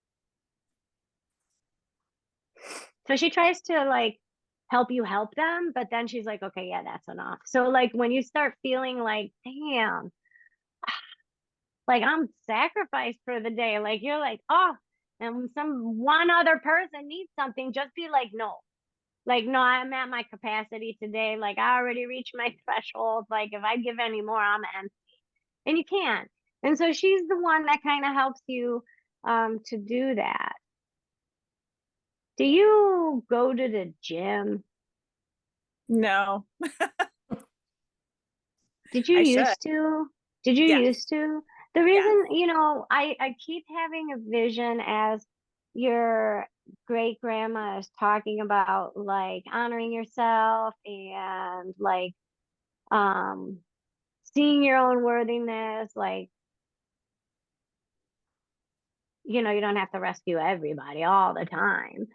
So she tries to like help you help them, but then she's like, okay, yeah, that's enough. So like when you start feeling like, damn, like I'm sacrificed for the day, like you're like, oh, and some one other person needs something, just be like, no. Like, no, I'm at my capacity today. Like I already reached my threshold. Like if I give any more, I'm empty. And you can't. And so she's the one that kind of helps you to do that. Do you go to the gym? No. Did you I should. used to? Did you Yeah. used to? The Yeah. reason, I keep having a vision as your great grandma is talking about like honoring yourself and like um seeing your own worthiness, like you don't have to rescue everybody all the time.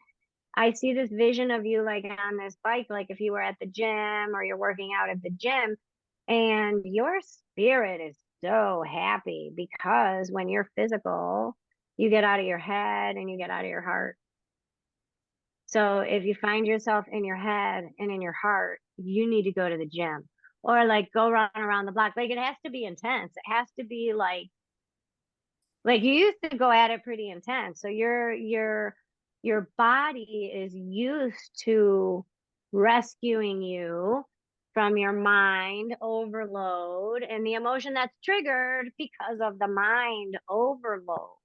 I see this vision of you like on this bike, like if you were at the gym or you're working out at the gym, and your spirit is so happy because when you're physical, you get out of your head and you get out of your heart. So if you find yourself in your head and in your heart, you need to go to the gym or like go run around the block. Like it has to be intense. It has to be like you used to go at it pretty intense. So your body is used to rescuing you from your mind overload and the emotion that's triggered because of the mind overload.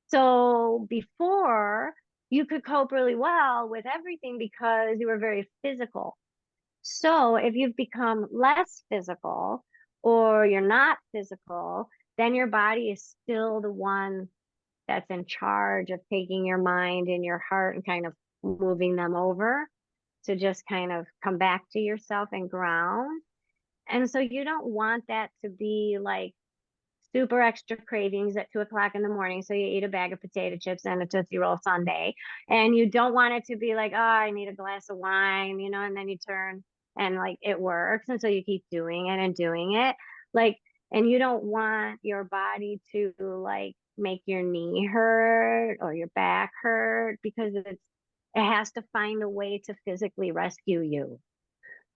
So before you could cope really well with everything because you were very physical. So if you've become less physical or you're not physical, then your body is still the one that's in charge of taking your mind and your heart and kind of moving them over to just kind of come back to yourself and ground. And so you don't want that to be like super extra cravings at 2 o'clock in the morning. So you eat a bag of potato chips and a Tootsie Roll sundae. And you don't want it to be like, oh, I need a glass of wine, you know, and then you turn and like it works. And so you keep doing it and doing it. Like, and you don't want your body to like make your knee hurt or your back hurt because it has to find a way to physically rescue you.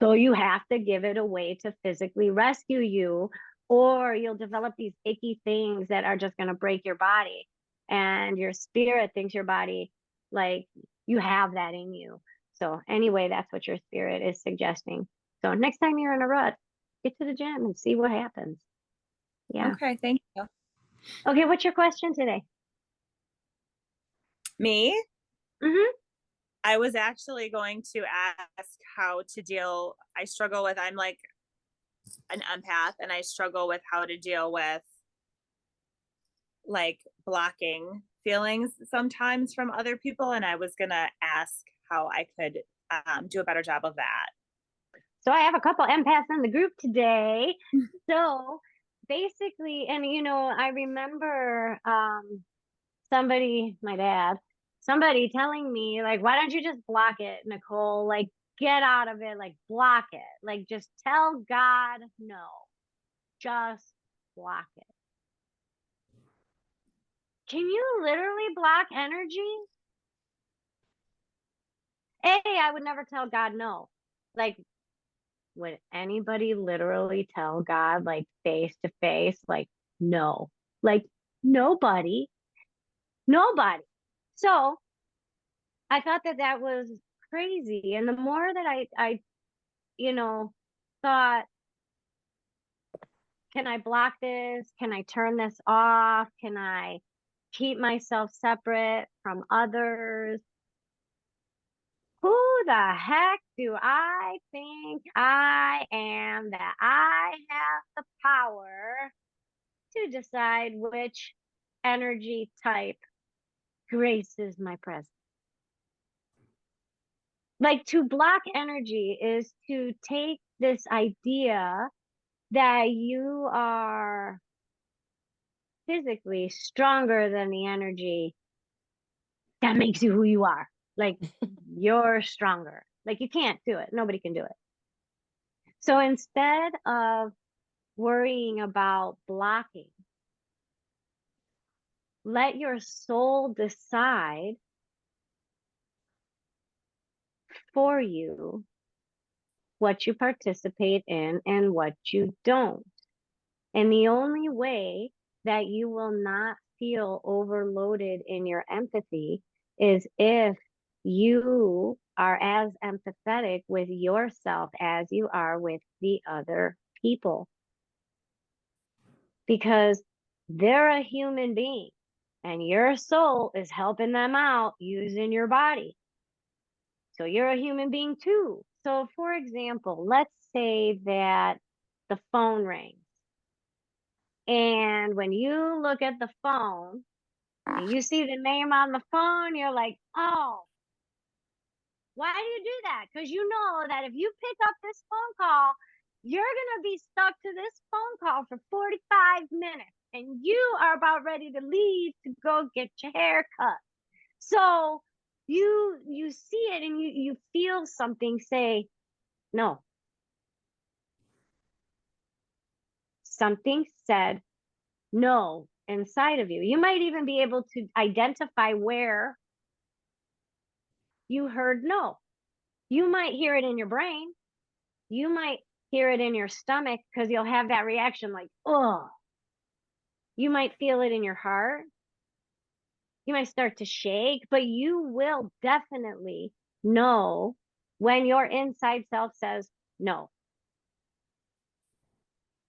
So you have to give it a way to physically rescue you, or you'll develop these icky things that are just going to break your body. And your spirit thinks your body, like you have that in you. So anyway, that's what your spirit is suggesting. So next time you're in a rut, get to the gym and see what happens. Yeah. Okay, thank you. Okay, what's your question today? Me? Mm-hmm. I was actually going to ask how to deal. I'm like an empath and I struggle with how to deal with like blocking feelings sometimes from other people. And I was going to ask how I could do a better job of that. So I have a couple empaths in the group today. So basically, and you know, I remember somebody, my dad, somebody telling me, like, why don't you just block it, Nicole? Like, get out of it, like, block it. Like, just tell God no. Just block it. Can you literally block energy? I would never tell God no. Like, would anybody literally tell God, like, face to face, like, no? Like, nobody. So I thought that that was crazy. And the more that I you know, thought, can I block this? Can I turn this off? Can I keep myself separate from others? Who the heck do I think I am that I have the power to decide which energy type graces my presence? Like, to block energy is to take this idea that you are physically stronger than the energy that makes you who you are. Like, you're stronger. Like, you can't do it. Nobody can do it. So instead of worrying about blocking, let your soul decide for you what you participate in and what you don't. And the only way that you will not feel overloaded in your empathy is if you are as empathetic with yourself as you are with the other people. Because they're a human being and your soul is helping them out using your body. So you're a human being too. So for example, let's say that the phone rings. And when you look at the phone and you see the name on the phone, you're like, oh, why do you do that? Because you know that if you pick up this phone call, you're going to be stuck to this phone call for 45 minutes and you are about ready to leave to go get your hair cut. So you see it and you feel something say no. Something said no inside of you. You might even be able to identify where you heard no. You might hear it in your brain. You might hear it in your stomach because you'll have that reaction like, oh. You might feel it in your heart. You might start to shake, but you will definitely know when your inside self says no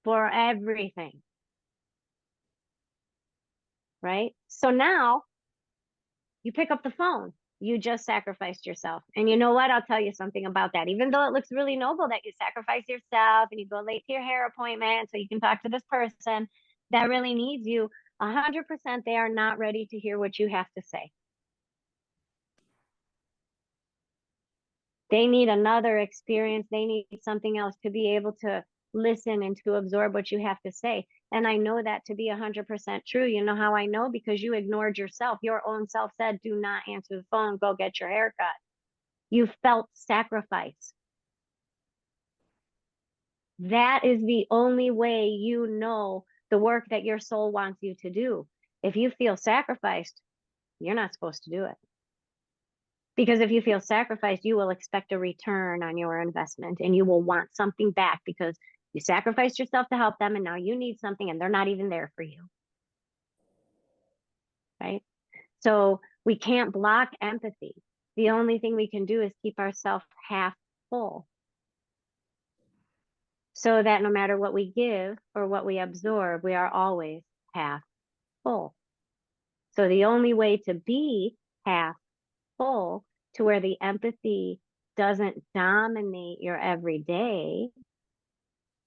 for everything. Right? So now you pick up the phone. You just sacrificed yourself. And you know what? I'll tell you something about that. Even though it looks really noble that you sacrifice yourself and you go late to your hair appointment so you can talk to this person that really needs you, 100% they are not ready to hear what you have to say. They need another experience. They need something else to be able to listen and to absorb what you have to say. And I know that to be 100% true. You know how I know? Because you ignored yourself. Your own self said, do not answer the phone, go get your hair cut. You felt sacrifice. That is the only way you know the work that your soul wants you to do. If you feel sacrificed, you're not supposed to do it. Because if you feel sacrificed, you will expect a return on your investment and you will want something back because you sacrificed yourself to help them and now you need something and they're not even there for you. Right? So we can't block empathy. The only thing we can do is keep ourselves half full. So that no matter what we give or what we absorb, we are always half full. So the only way to be half full to where the empathy doesn't dominate your everyday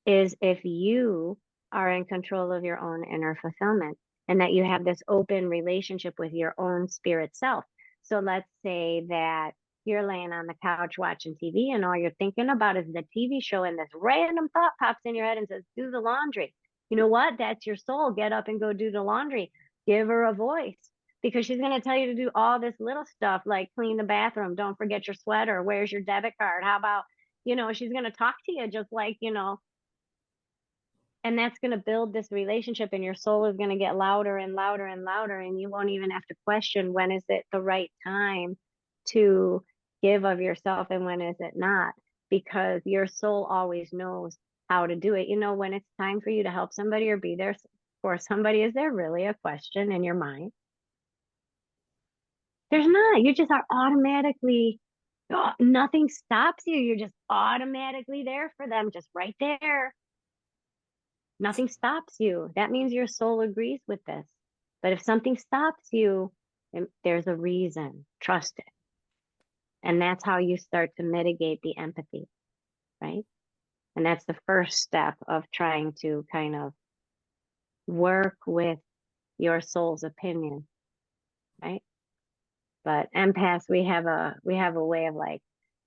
is if you are in control of your own inner fulfillment and that you have this open relationship with your own spirit self. So let's say that you're laying on the couch watching TV and all you're thinking about is the TV show and this random thought pops in your head and says, do the laundry. You know what? That's your soul. Get up and go do the laundry. Give her a voice because she's going to tell you to do all this little stuff like clean the bathroom. Don't forget your sweater. Where's your debit card? How about, she's going to talk to you just like, and that's going to build this relationship and your soul is going to get louder and louder and louder. And you won't even have to question when is it the right time to give of yourself and when is it not, because your soul always knows how to do it. When it's time for you to help somebody or be there for somebody, is there really a question in your mind? There's not. You just are automatically, nothing stops you. You're just automatically there for them, just right there. Nothing stops you. That means your soul agrees with this. But if something stops you, there's a reason. Trust it. And that's how you start to mitigate the empathy, right? And that's the first step of trying to kind of work with your soul's opinion, right? But empaths, we have a way of like,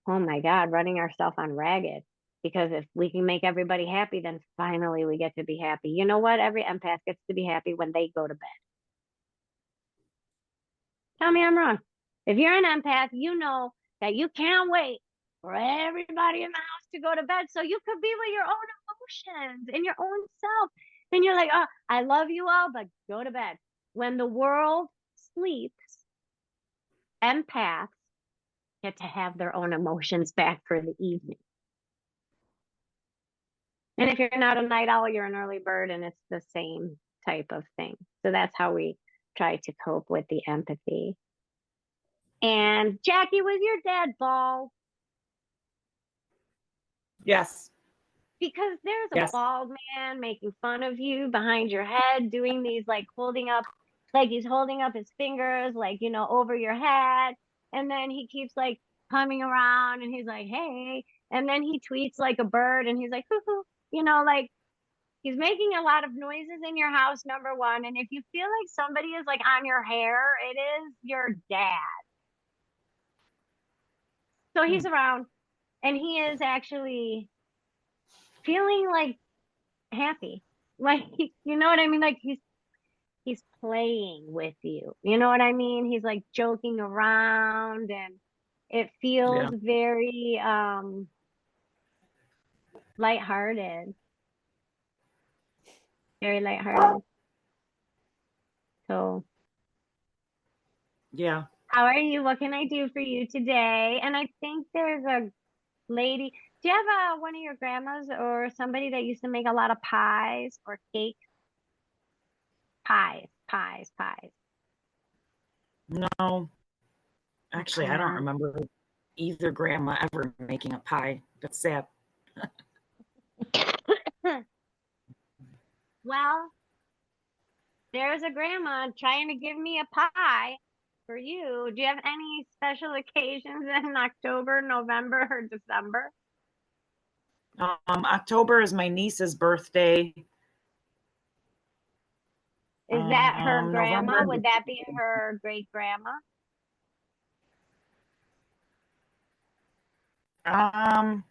oh my God, running ourselves on ragged. Because if we can make everybody happy, then finally we get to be happy. You know what? Every empath gets to be happy when they go to bed. Tell me I'm wrong. If you're an empath, you know that you can't wait for everybody in the house to go to bed so you could be with your own emotions and your own self. Then you're like, oh, I love you all, but go to bed. When the world sleeps, empaths get to have their own emotions back for the evening. And if you're not a night owl, you're an early bird, and it's the same type of thing. So that's how we try to cope with the empathy. And Jackie, was your dad bald? Yes. Because there's a Yes. bald man making fun of you behind your head, doing these like he's holding up his fingers, like, over your head. And then he keeps like coming around and he's like, hey. And then he tweets like a bird and he's like, hoo hoo, like he's making a lot of noises in your house, number one. And if you feel like somebody is like on your hair, it is your dad. So he's around and he is actually feeling like happy. Like, you know what I mean? Like he's playing with you. You know what I mean? He's like joking around and it feels Yeah. very lighthearted. Very lighthearted. So Yeah. how are you? What can I do for you today? And I think there's a lady. Do you have one of your grandmas or somebody that used to make a lot of pies or cakes? Pies. No, actually, I don't Okay. remember either grandma ever making a pie. That's sad. Well, there's a grandma trying to give me a pie for you. Do you have any special occasions in October, November, or December? October is my niece's birthday. Is that her November. grandma? Would that be her great grandma? Um,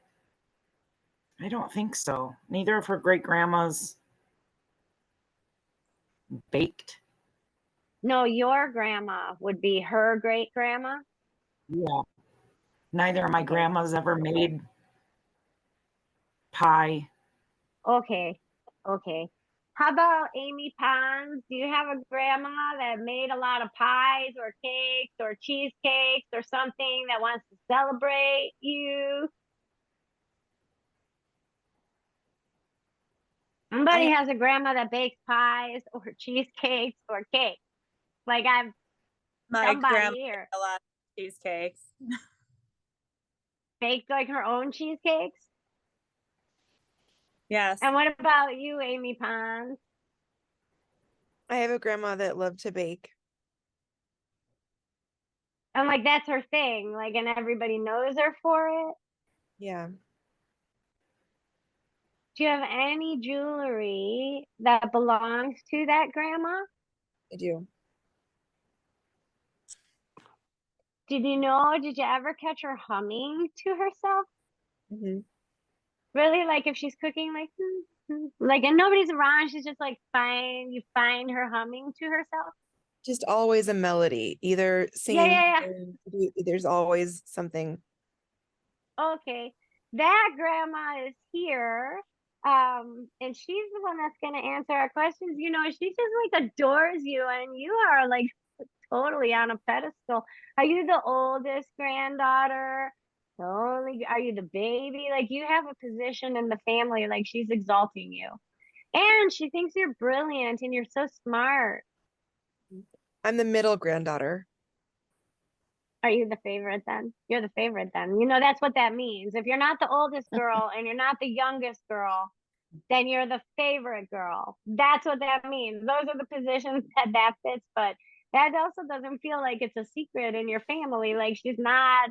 I don't think so. Neither of her great grandmas baked. No, your grandma would be her great grandma. Yeah. Neither of my Okay. grandmas ever made pie. Okay. Okay. How about Amy Pons? Do you have a grandma that made a lot of pies or cakes or cheesecakes or something that wants to celebrate you? Somebody I has a grandma that bakes pies or cheesecakes or cakes. Like I'm My grandma somebody here made a lot of cheesecakes. baked like her own cheesecakes. Yes. And what about you, Amy Pons? have a grandma that loved to bake. And like that's her thing. Like and everybody knows her for it. Yeah. Do you have any jewelry that belongs to that grandma? I do. Did you ever catch her humming to herself? Hmm. Really? Like if she's cooking, like, like, and nobody's around, she's just like, you find her humming to herself? Just always a melody, either Yeah, singing. yeah, There's always something. yeah. Okay. That grandma is here. And she's the one that's going to answer our questions. You know, she just like adores you and you are like totally on a pedestal. Are you the oldest granddaughter? Totally. Are you the baby? Like you have a position in the family. Like she's exalting you. And she thinks you're brilliant and you're so smart. I'm the middle granddaughter. Are you the favorite then? You're the favorite then. You know, that's what that means. If you're not the oldest girl and you're not the youngest girl, then you're the favorite girl. That's what that means. Those are the positions that fits, but that also doesn't feel like it's a secret in your family. Like she's not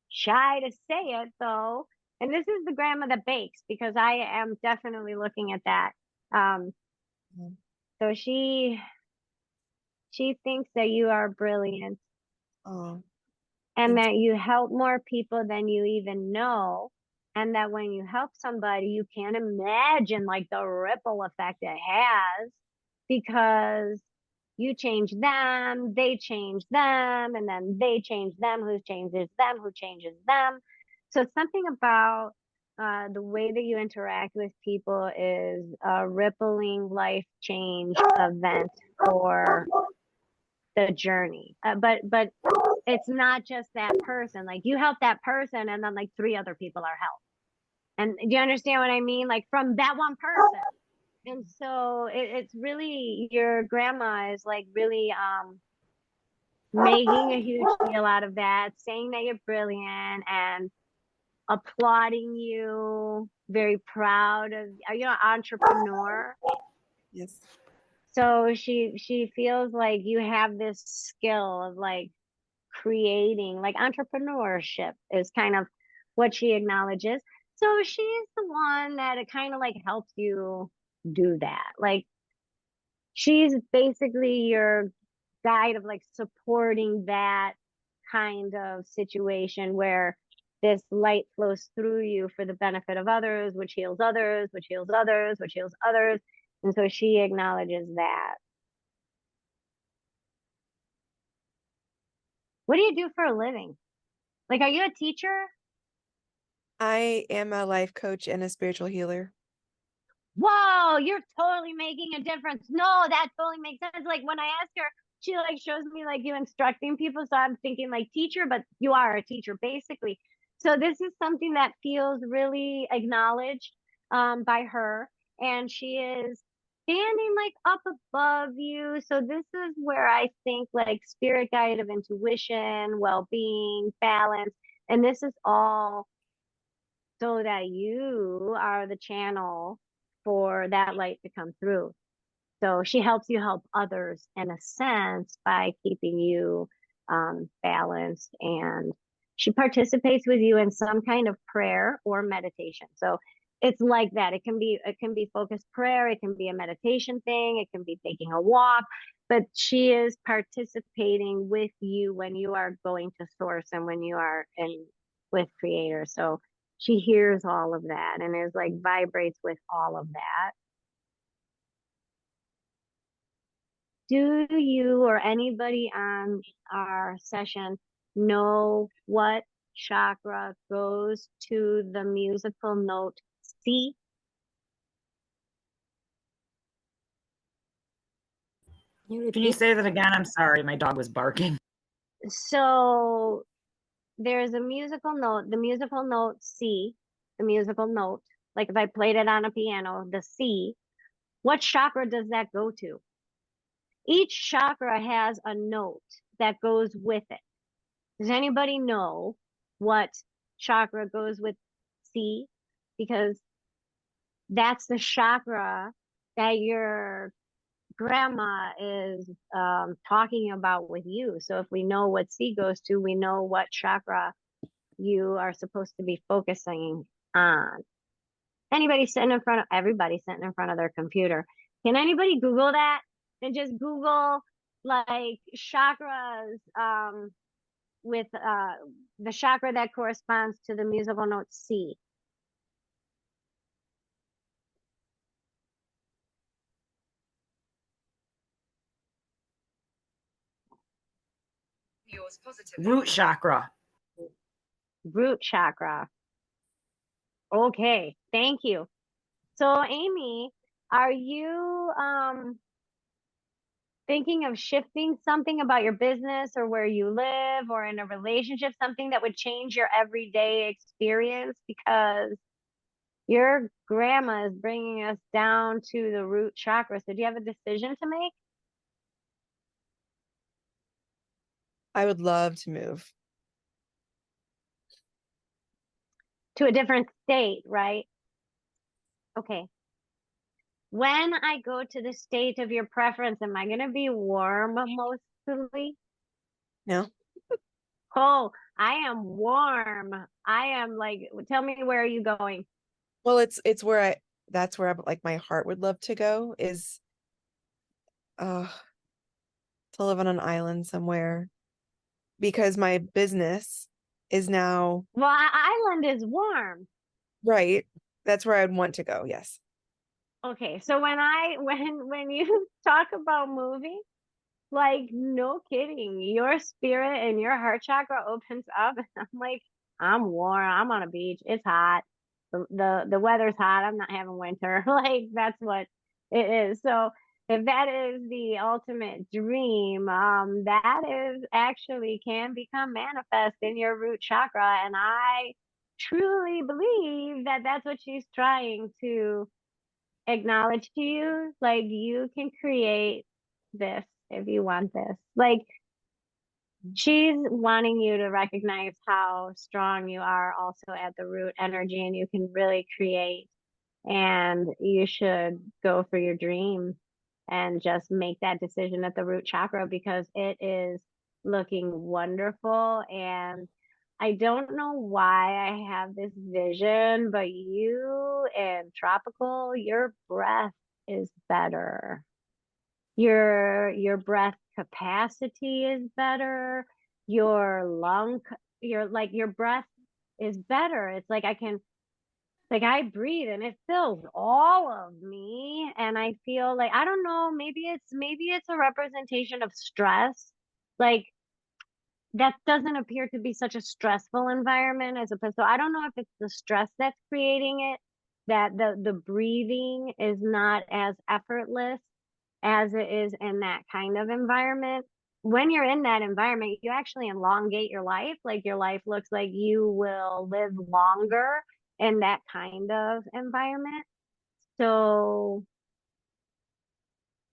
shy to say it though. And this is the grandma that bakes because I am definitely looking at that. Um, Mhm. so she thinks that you are brilliant Oh, and thanks. that you help more people than you even know. And that when you help somebody, you can't imagine like the ripple effect it has because you change them, they change them, and then they change them, who changes them, who changes them. So it's something about the way that you interact with people is a rippling life change event for the journey. But it's not just that person. Like you help that person and then like three other people are helped. And do you understand what I mean? Like from that one person. And so it's really your grandma is like really making a huge deal out of that, saying that you're brilliant and applauding you, very proud of you know, entrepreneur. Yes. So she feels like you have this skill of like creating, like entrepreneurship is kind of what she acknowledges. So she's the one that it kind of like helps you do that. Like she's basically your guide of like supporting that kind of situation where this light flows through you for the benefit of others, which heals others, which heals others, which heals others. And so she acknowledges that. What do you do for a living? Like, are you a teacher? I am a life coach and a spiritual healer. Whoa, you're totally making a difference. No, that totally makes sense. Like when I ask her, she like shows me like you instructing people. So I'm thinking like teacher, but you are a teacher basically. So this is something that feels really acknowledged by her. And she is standing like up above you. So this is where I think like spirit guide of intuition, well-being, balance. And this is all so that you are the channel for that light to come through. So she helps you help others in a sense by keeping you balanced, and she participates with you in some kind of prayer or meditation. So it's like that. It can be focused prayer, it can be a meditation thing, it can be taking a walk, but she is participating with you when you are going to source and when you are in with creator. So she hears all of that and is like vibrates with all of that. Do you or anybody on our session know what chakra goes to the musical note C? Can you Can you repeat? say that again? I'm sorry, my dog was barking. So there's a musical note, the musical note C, the musical note. Like if I played it on a piano, the C, what chakra does that go to? Each chakra has a note that goes with it. Does anybody know what chakra goes with C? Because that's the chakra that your grandma is talking about with you. So if we know what C goes to, we know what chakra you are supposed to be focusing on. Everybody sitting in front of their computer. Can anybody Google that? And just Google like chakras with the chakra that corresponds to the musical note C. Root chakra. Root chakra. Okay, thank you. So Amy, are you thinking of shifting something about your business or where you live or in a relationship, something that would change your everyday experience? Because your grandma is bringing us down to the root chakra. So do you have a decision to make? I would love to move. To a different state, right? Okay. When I go to the state of your preference, am I going to be warm mostly? No, Oh, I am warm. I am like, tell me, where are you going? well, it's where that's where like my heart would love to go is uh to live on an island somewhere because my business is now Well, island is warm. right. That's where I'd want to go. Yes. Okay, so when you talk about moving, like no kidding, your spirit and your heart chakra opens up, and I'm like, I'm warm. I'm on a beach. It's hot. The weather's hot. I'm not having winter. Like that's what it is. So if that is the ultimate dream, that is actually can become manifest in your root chakra, and I truly believe that that's what she's trying to acknowledge to you. Like you can create this if you want this. Like she's wanting you to recognize how strong you are also at the root energy and you can really create, and you should go for your dream and just make that decision at the root chakra because it is looking wonderful. And I don't know why I have this vision, but you and tropical, your breath is better. Your breath capacity is better. Your breath is better. It's like I breathe and it fills all of me, and I feel like I don't know, maybe it's a representation of stress. Like that doesn't appear to be such a stressful environment as opposed to, I don't know if it's the stress that's creating it, that the breathing is not as effortless as it is in that kind of environment. When you're in that environment, you actually elongate your life. Like your life looks like you will live longer in that kind of environment. So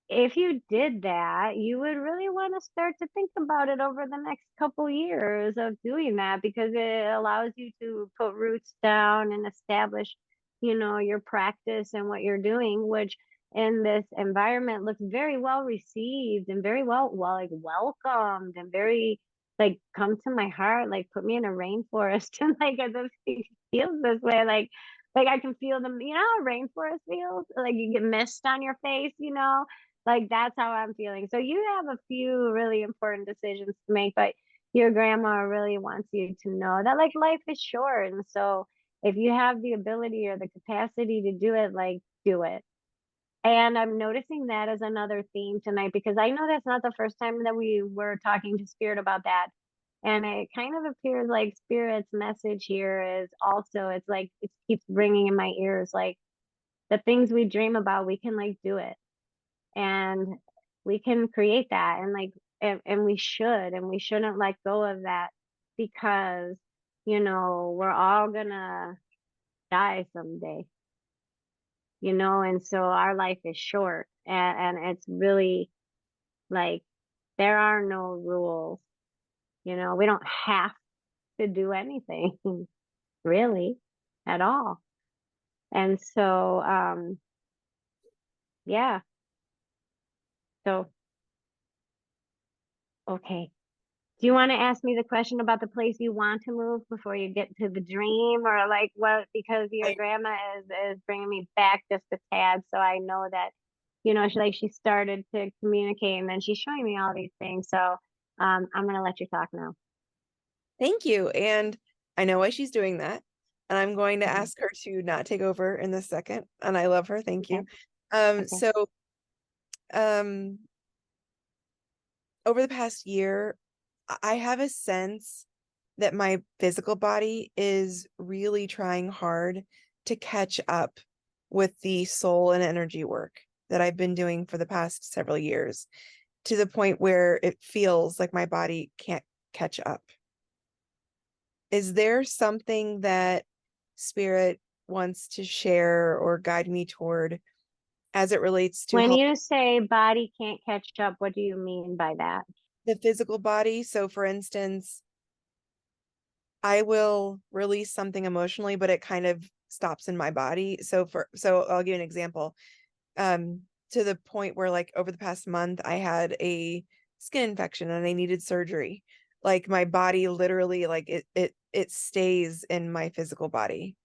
if you did that, you would really want to start to think about it over the next couple years of doing that, because it allows you to put roots down and establish, your practice and what you're doing, which in this environment looks very well received and very like welcomed and very like come to my heart, like put me in a rainforest and like it feels this way, like I can feel them, how a rainforest feels, like you get mist on your face, like that's how I'm feeling. So you have a few really important decisions to make, but your grandma really wants you to know that like life is short. And so if you have the ability or the capacity to do it, like do it. And I'm noticing that as another theme tonight, because I know that's not the first time that we were talking to Spirit about that. And it kind of appears like Spirit's message here is also, it's like it keeps ringing in my ears, like the things we dream about, we can like do it. And we can create that, and like and we should, and we shouldn't let go of that, because we're all gonna die someday, and so our life is short, and it's really like there are no rules, we don't have to do anything really at all. And so yeah, so okay. Do you want to ask me the question about the place you want to move before you get to the dream, or like what? Because your I, grandma is bringing me back just a tad, so I know that she started to communicate, and then she's showing me all these things. So I'm gonna let you talk now. thank you. And I know why she's doing that. And I'm going to Mhm. ask her to not take over in this second. And I love her. Thank you. Okay. So um over the past year, I have a sense that my physical body is really trying hard to catch up with the soul and energy work that I've been doing for the past several years, to the point where it feels like my body can't catch up. Is there something that Spirit wants to share or guide me toward as it relates to When help you say body can't catch up, what do you mean by that? the physical body? So for instance, I will release something emotionally, but it kind of stops in my body. So I'll give you an example. To the point where like over the past month, I had a skin infection and I needed surgery. Like my body literally, like it stays in my physical body.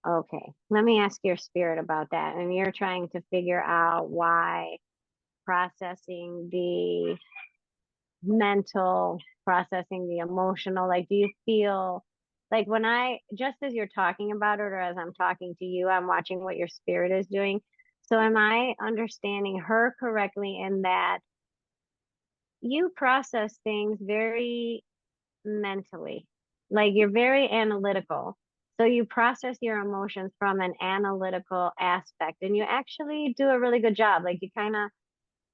Okay, let me ask your spirit about that. And you're trying to figure out why processing the mental, processing the emotional, like do you feel like when just as you're talking about it, or as I'm talking to you, I'm watching what your spirit is doing. So am I understanding her correctly in that you process things very mentally, like you're very analytical, so you process your emotions from an analytical aspect, and you actually do a really good job, like you kind of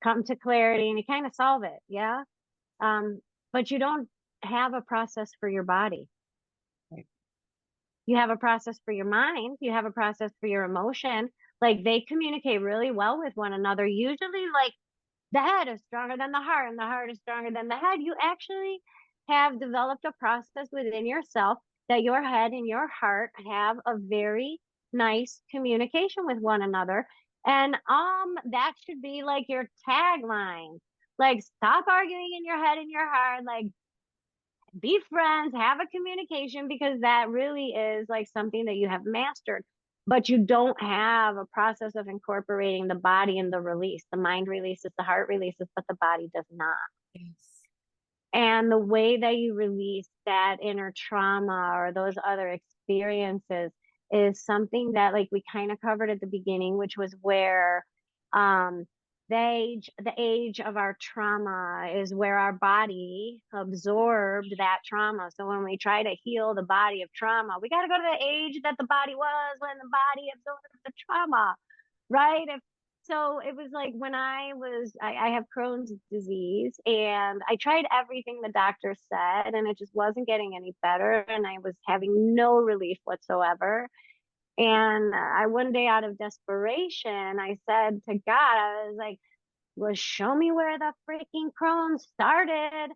come to clarity and you kind of solve it, yeah. um, but you don't have a process for your body. Right. You have a process for your mind. You have a process for your emotion. Like they communicate really well with one another. Usually, like the head is stronger than the heart, and the heart is stronger than the head. You actually have developed a process within yourself that your head and your heart have a very nice communication with one another. And that should be like your tagline. Like stop arguing in your head and your heart, like be friends, have a communication, because that really is like something that you have mastered. But you don't have a process of incorporating the body in the release. The mind releases, the heart releases, but the body does not. Yes. And the way that you release that inner trauma or those other experiences is something that like we kind of covered at the beginning, which was where the age of our trauma is where our body absorbed that trauma. So when we try to heal the body of trauma, we got to go to the age that the body was when the body absorbed the trauma, right? So it was like when I have Crohn's disease, and I tried everything the doctor said, and it just wasn't getting any better. And I was having no relief whatsoever. And I one day, out of desperation, I said to God, I was like, well, show me where the freaking Crohn started.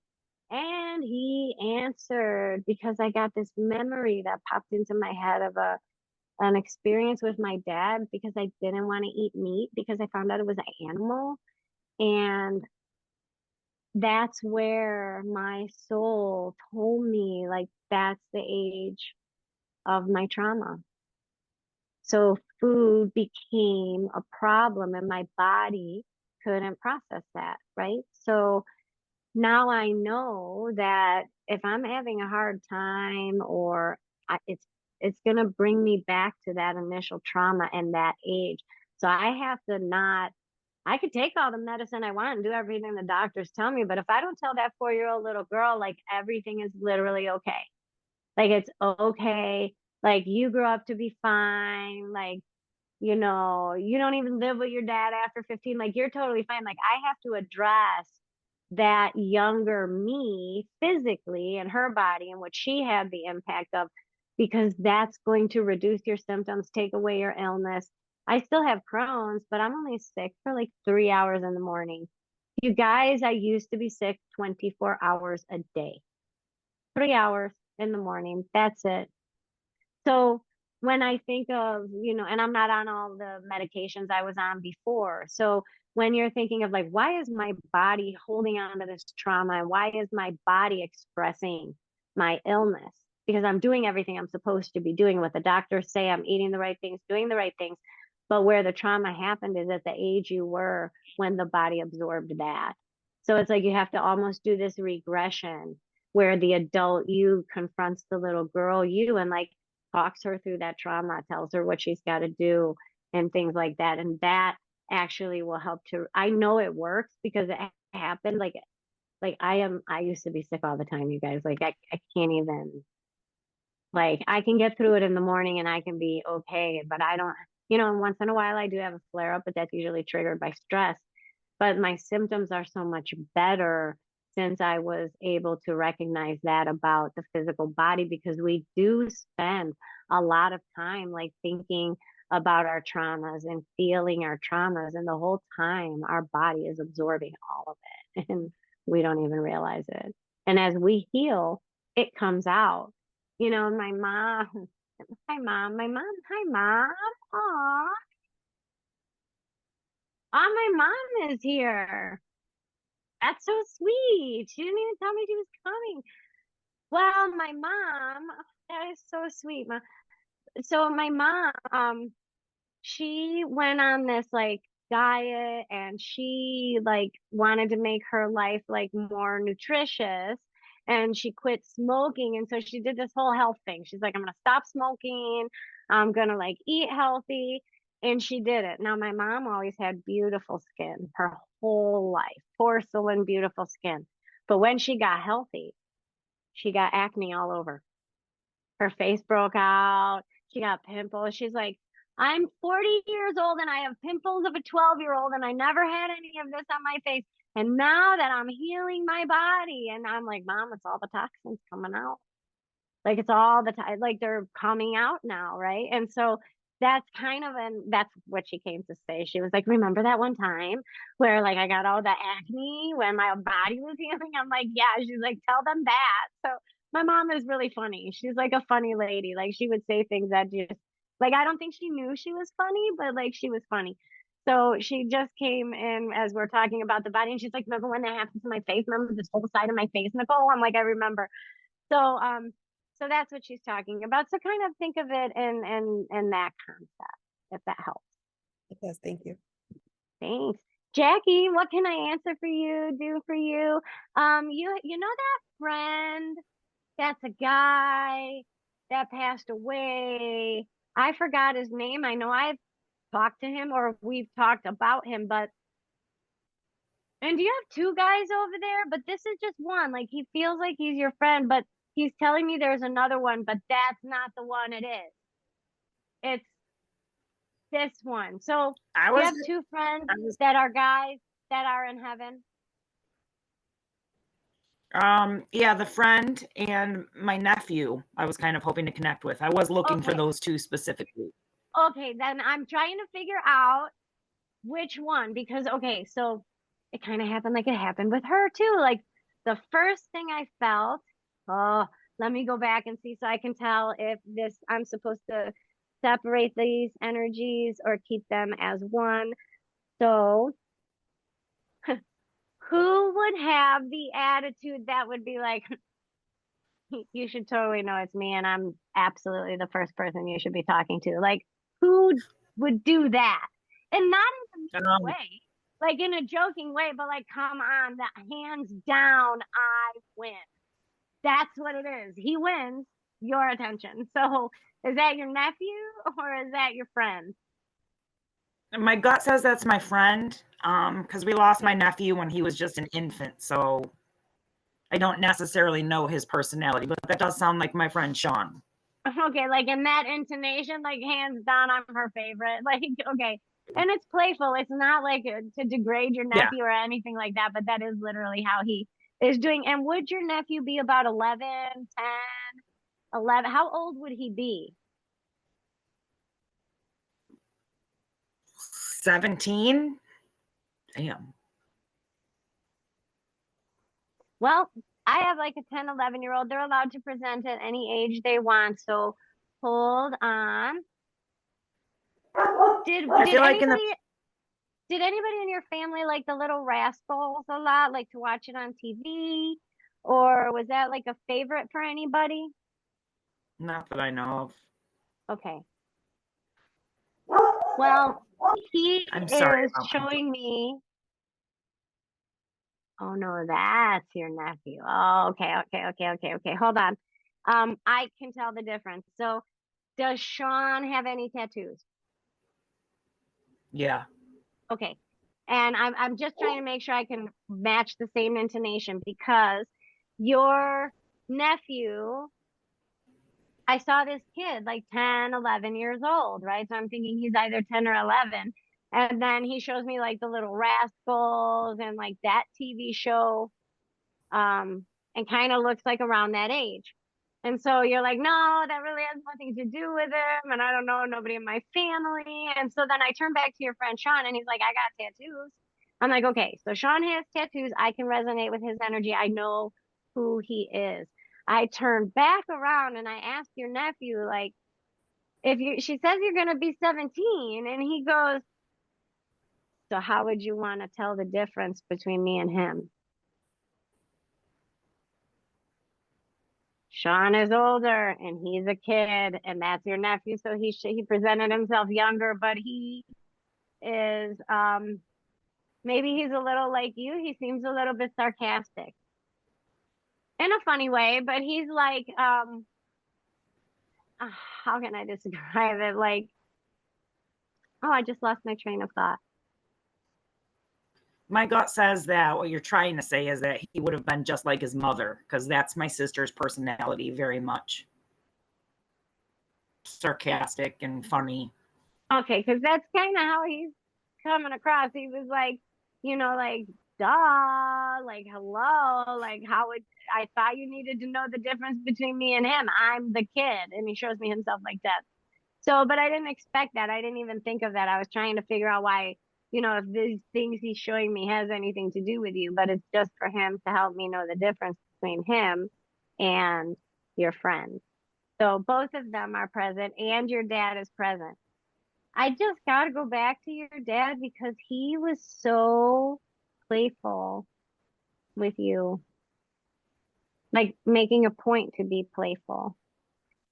And he answered, because I got this memory that popped into my head of an experience with my dad, because I didn't want to eat meat because I found out it was an animal. And that's where my soul told me, like, that's the age of my trauma. So food became a problem and my body couldn't process that, right? So now I know that if I'm having a hard time, or it's going to bring me back to that initial trauma and that age. So I have to not, I could take all the medicine I want and do everything the doctors tell me, but if I don't tell that 4-year-old little girl, like, everything is literally okay. Like, it's okay. Like, you grew up to be fine. Like, you don't even live with your dad after 15. Like, you're totally fine. Like, I have to address that younger me physically and her body and what she had the impact of, because that's going to reduce your symptoms, take away your illness. I still have Crohn's, but I'm only sick for like 3 hours in the morning. You guys, I used to be sick 24 hours a day. 3 hours in the morning. That's it. So when I think of, and I'm not on all the medications I was on before. So when you're thinking of, like, why is my body holding on to this trauma? And why is my body expressing my illness? Because I'm doing everything I'm supposed to be doing, what the doctors say. I'm eating the right things, doing the right things. But where the trauma happened is at the age you were when the body absorbed that. So it's like you have to almost do this regression where the adult you confronts the little girl you, and, like, talks her through that trauma, tells her what she's got to do and things like that. And that actually will help to, I know it works because it happened. Like I used to be sick all the time, you guys. Like, I can't even, like, I can get through it in the morning and I can be okay, but I don't, once in a while I do have a flare up, but that's usually triggered by stress. But my symptoms are so much better since I was able to recognize that about the physical body, because we do spend a lot of time, like, thinking about our traumas and feeling our traumas. And the whole time our body is absorbing all of it and we don't even realize it. And as we heal, it comes out. My mom, hi mom, hi mom. Aw. My mom is here. That's so sweet. She didn't even tell me she was coming. Well, my mom, that is so sweet. So my mom, she went on this, like, diet, and she, like, wanted to make her life, like, more nutritious, and she quit smoking. And so she did this whole health thing. She's like, I'm going to stop smoking. I'm going to, like, eat healthy. And she did it. Now, my mom always had beautiful skin her whole life, porcelain, beautiful skin. But when she got healthy, she got acne all over. Her face broke out. She got pimples. She's like, I'm 40 years old and I have pimples of a 12-year-old and I never had any of this on my face. And now that I'm healing my body, and I'm like, Mom, it's all the toxins coming out. Like, it's all the time, like, they're coming out now, right? And so that's that's what she came to say. She was like, remember that one time where, like, I got all the acne when my body was healing? I'm like, yeah. She's like, tell them that. So my mom is really funny. She's like a funny lady. Like, she would say things that just, like, I don't think she knew she was funny, but, like, she was funny. So she just came in as we're talking about the body, and she's like, remember when that happened to my face? Remember this whole side of my face, Nicole? I'm like, I remember. So that's what she's talking about. So kind of think of it in that concept, if that helps. It does. Thank you. Thanks. Jackie, what can I answer for you, do for you? You know that friend that's a guy that passed away. I forgot his name. I know I've talked to him, or we've talked about him, but And do you have two guys over there? But this is just one. Like he feels like he's your friend, but he's telling me there's another one, but that's not the one it is. It's this one. So I you was, have two friends I was, that are guys that are in heaven. yeah, the friend and my nephew, I was kind of hoping to connect with. I was looking for Okay. those two specifically. Okay, then I'm trying to figure out which one because okay, so it kind of happened like it happened with her too. Like the first thing I felt, oh, let me go back and see so I can tell if this I'm supposed to separate these energies or keep them as one. So, who would have the attitude that would be like, you should totally know it's me and I'm absolutely the first person you should be talking to. Like, who would do that? And not in a mean Um, way, like in a joking way, but like, come on, the hands down, I win. That's what it is. He wins your attention. So, is that your nephew or is that your friend? my gut says that's my friend, because we lost my Okay. nephew when he was just an infant, so I don't necessarily know his personality, but that does sound like my friend Sean. Okay, like in that intonation, like hands down, I'm her favorite. Like, okay. And it's playful. It's not like to degrade your Yeah, nephew or anything like that, but that is literally how he is doing. And would your nephew be about 11, 10, 11? How old would he be? 17. Damn. Well, I have like a 10, 11 year old. They're allowed to present at any age they want. So hold on. Did I did feel like in the anybody Did anybody in your family like the Little Rascals a lot, like to watch it on TV? Or was that like a favorite for anybody? not that I know of. Okay. Well, he I'm sorry is about my showing me. Oh no, that's your nephew. Oh, okay. Hold on. I can tell the difference. So, does Sean have any tattoos? yeah. Okay. And I'm just trying to make sure I can match the same intonation because your nephew, I saw this kid like 10, 11 years old, right? So I'm thinking he's either 10 or 11. And then he shows me like the Little Rascals and like that TV show, and kind of looks like around that age. And so you're like, no, that really has nothing to do with him. And I don't know nobody in my family. And so then I turn back to your friend Sean and he's like, I got tattoos. I'm like, okay, so Sean has tattoos. I can resonate with his energy. I know who he is. I turn back around and I ask your nephew, like, if you, she says you're going to be 17. And he goes, so how would you want to tell the difference between me and him? Sean is older and he's a kid, and that's your nephew. So he presented himself younger, but he is maybe he's a little like you. He seems a little bit sarcastic in a funny way, but he's like how can I describe it? Like, oh, I just lost my train of thought. My gut says that what you're trying to say is that he would have been just like his mother, because that's my sister's personality very much. Sarcastic and funny. Okay, because that's kind of how he's coming across. He was like, like, duh, like, hello, like, how would I thought you needed to know the difference between me and him? I'm the kid. And he shows me himself like that. So, but I didn't expect that. I didn't even think of that. I was trying to figure out why, if these things he's showing me has anything to do with you, but it's just for him to help me know the difference between him and your friend. So both of them are present and your dad is present. I just got to go back to your dad because he was so playful with you, like making a point to be playful.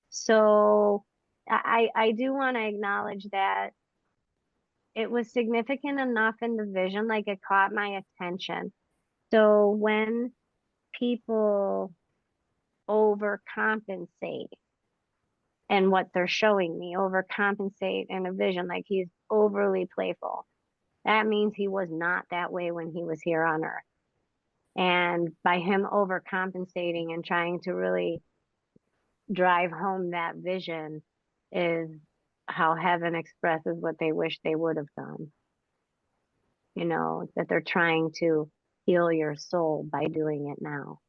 So I do want to acknowledge that it was significant enough in the vision, like it caught my attention. So when people overcompensate and what they're showing me, overcompensate in a vision, like he's overly playful. that means he was not that way when he was here on earth. And by him overcompensating and trying to really drive home that vision is how heaven expresses what they wish they would have done. You know, that they're trying to heal your soul by doing it now.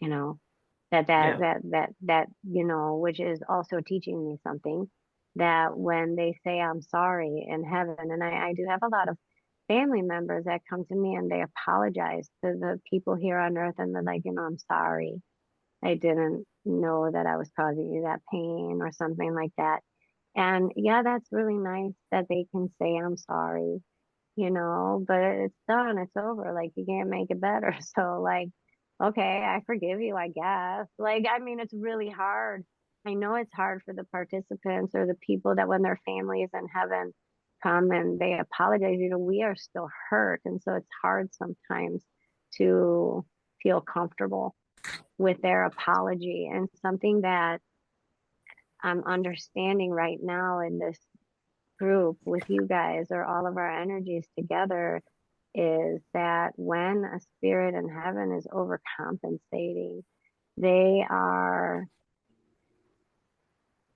You know, that you know, which is also teaching me something, that when they say I'm sorry in heaven, and I do have a lot of family members that come to me and they apologize to the people here on earth, and they're like, you know, I'm sorry. I didn't know that I was causing you that pain or something like that. And yeah, that's really nice that they can say I'm sorry, you know, but it's done, it's over. Like, you can't make it better. So like, okay, I forgive you, I guess. Like, I mean, it's really hard. I know it's hard for the participants or the people that when their families in heaven come and they apologize, you know, we are still hurt. And so it's hard sometimes to feel comfortable with their apology. And something that I'm understanding right now in this group with you guys, or all of our energies together, is that when a spirit in heaven is overcompensating, they're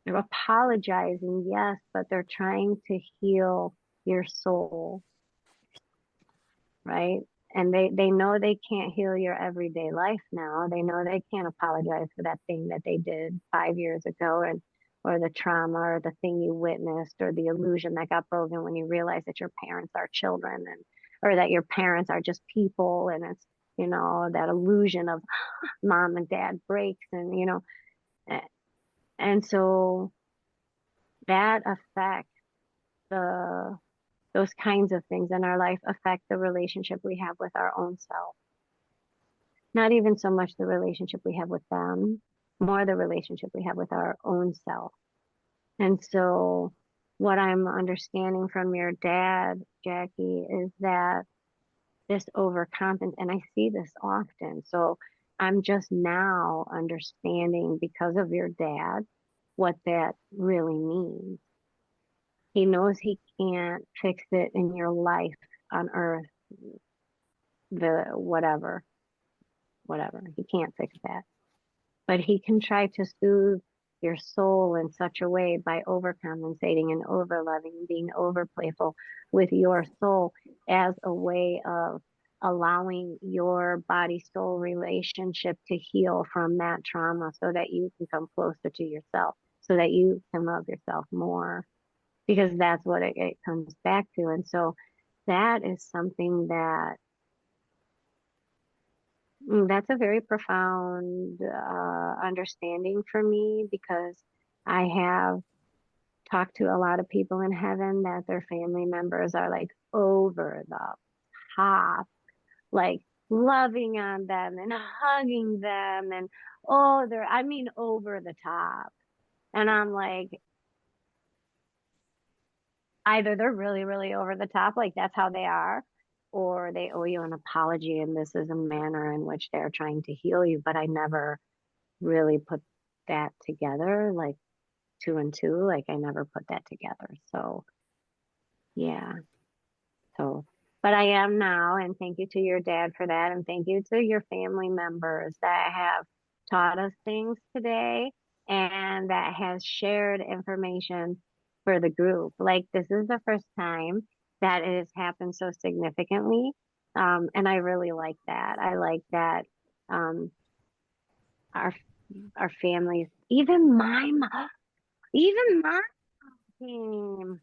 apologizing, yes, but they're trying to heal your soul, right? And they know they can't heal your everyday life now. They know they can't apologize for that thing that they did 5 years ago, and or the trauma or the thing you witnessed or the illusion that got broken when you realized that your parents are children, and or that your parents are just people, and it's, you know, that illusion of mom and dad breaks, and you know, and so that affects the those kinds of things in our life affect the relationship we have with our own self. Not even so much the relationship we have with them, more the relationship we have with our own self. And so what I'm understanding from your dad, Jackie, is that this overcompensation, and I see this often. So I'm just now understanding, because of your dad, what that really means. He knows he can't fix it in your life on earth, the whatever, he can't fix that. But he can try to soothe your soul in such a way by overcompensating and overloving, being over playful with your soul, as a way of allowing your body soul relationship to heal from that trauma, so that you can come closer to yourself, so that you can love yourself more, because that's what it comes back to. And so that is something that's a very profound understanding for me, because I have talked to a lot of people in heaven that their family members are like over the top, like loving on them and hugging them, and oh, I mean, over the top. And I'm like, either they're really, really over the top, like that's how they are, or they owe you an apology, and this is a manner in which they're trying to heal you. But I never really put that together, like two and two, like I never put that together. So yeah. So, but I am now, and thank you to your dad for that, and thank you to your family members that have taught us things today, and that has shared information for the group. Like, this is the first time that it has happened so significantly. And I really like that. I like that um, our our families, even my team,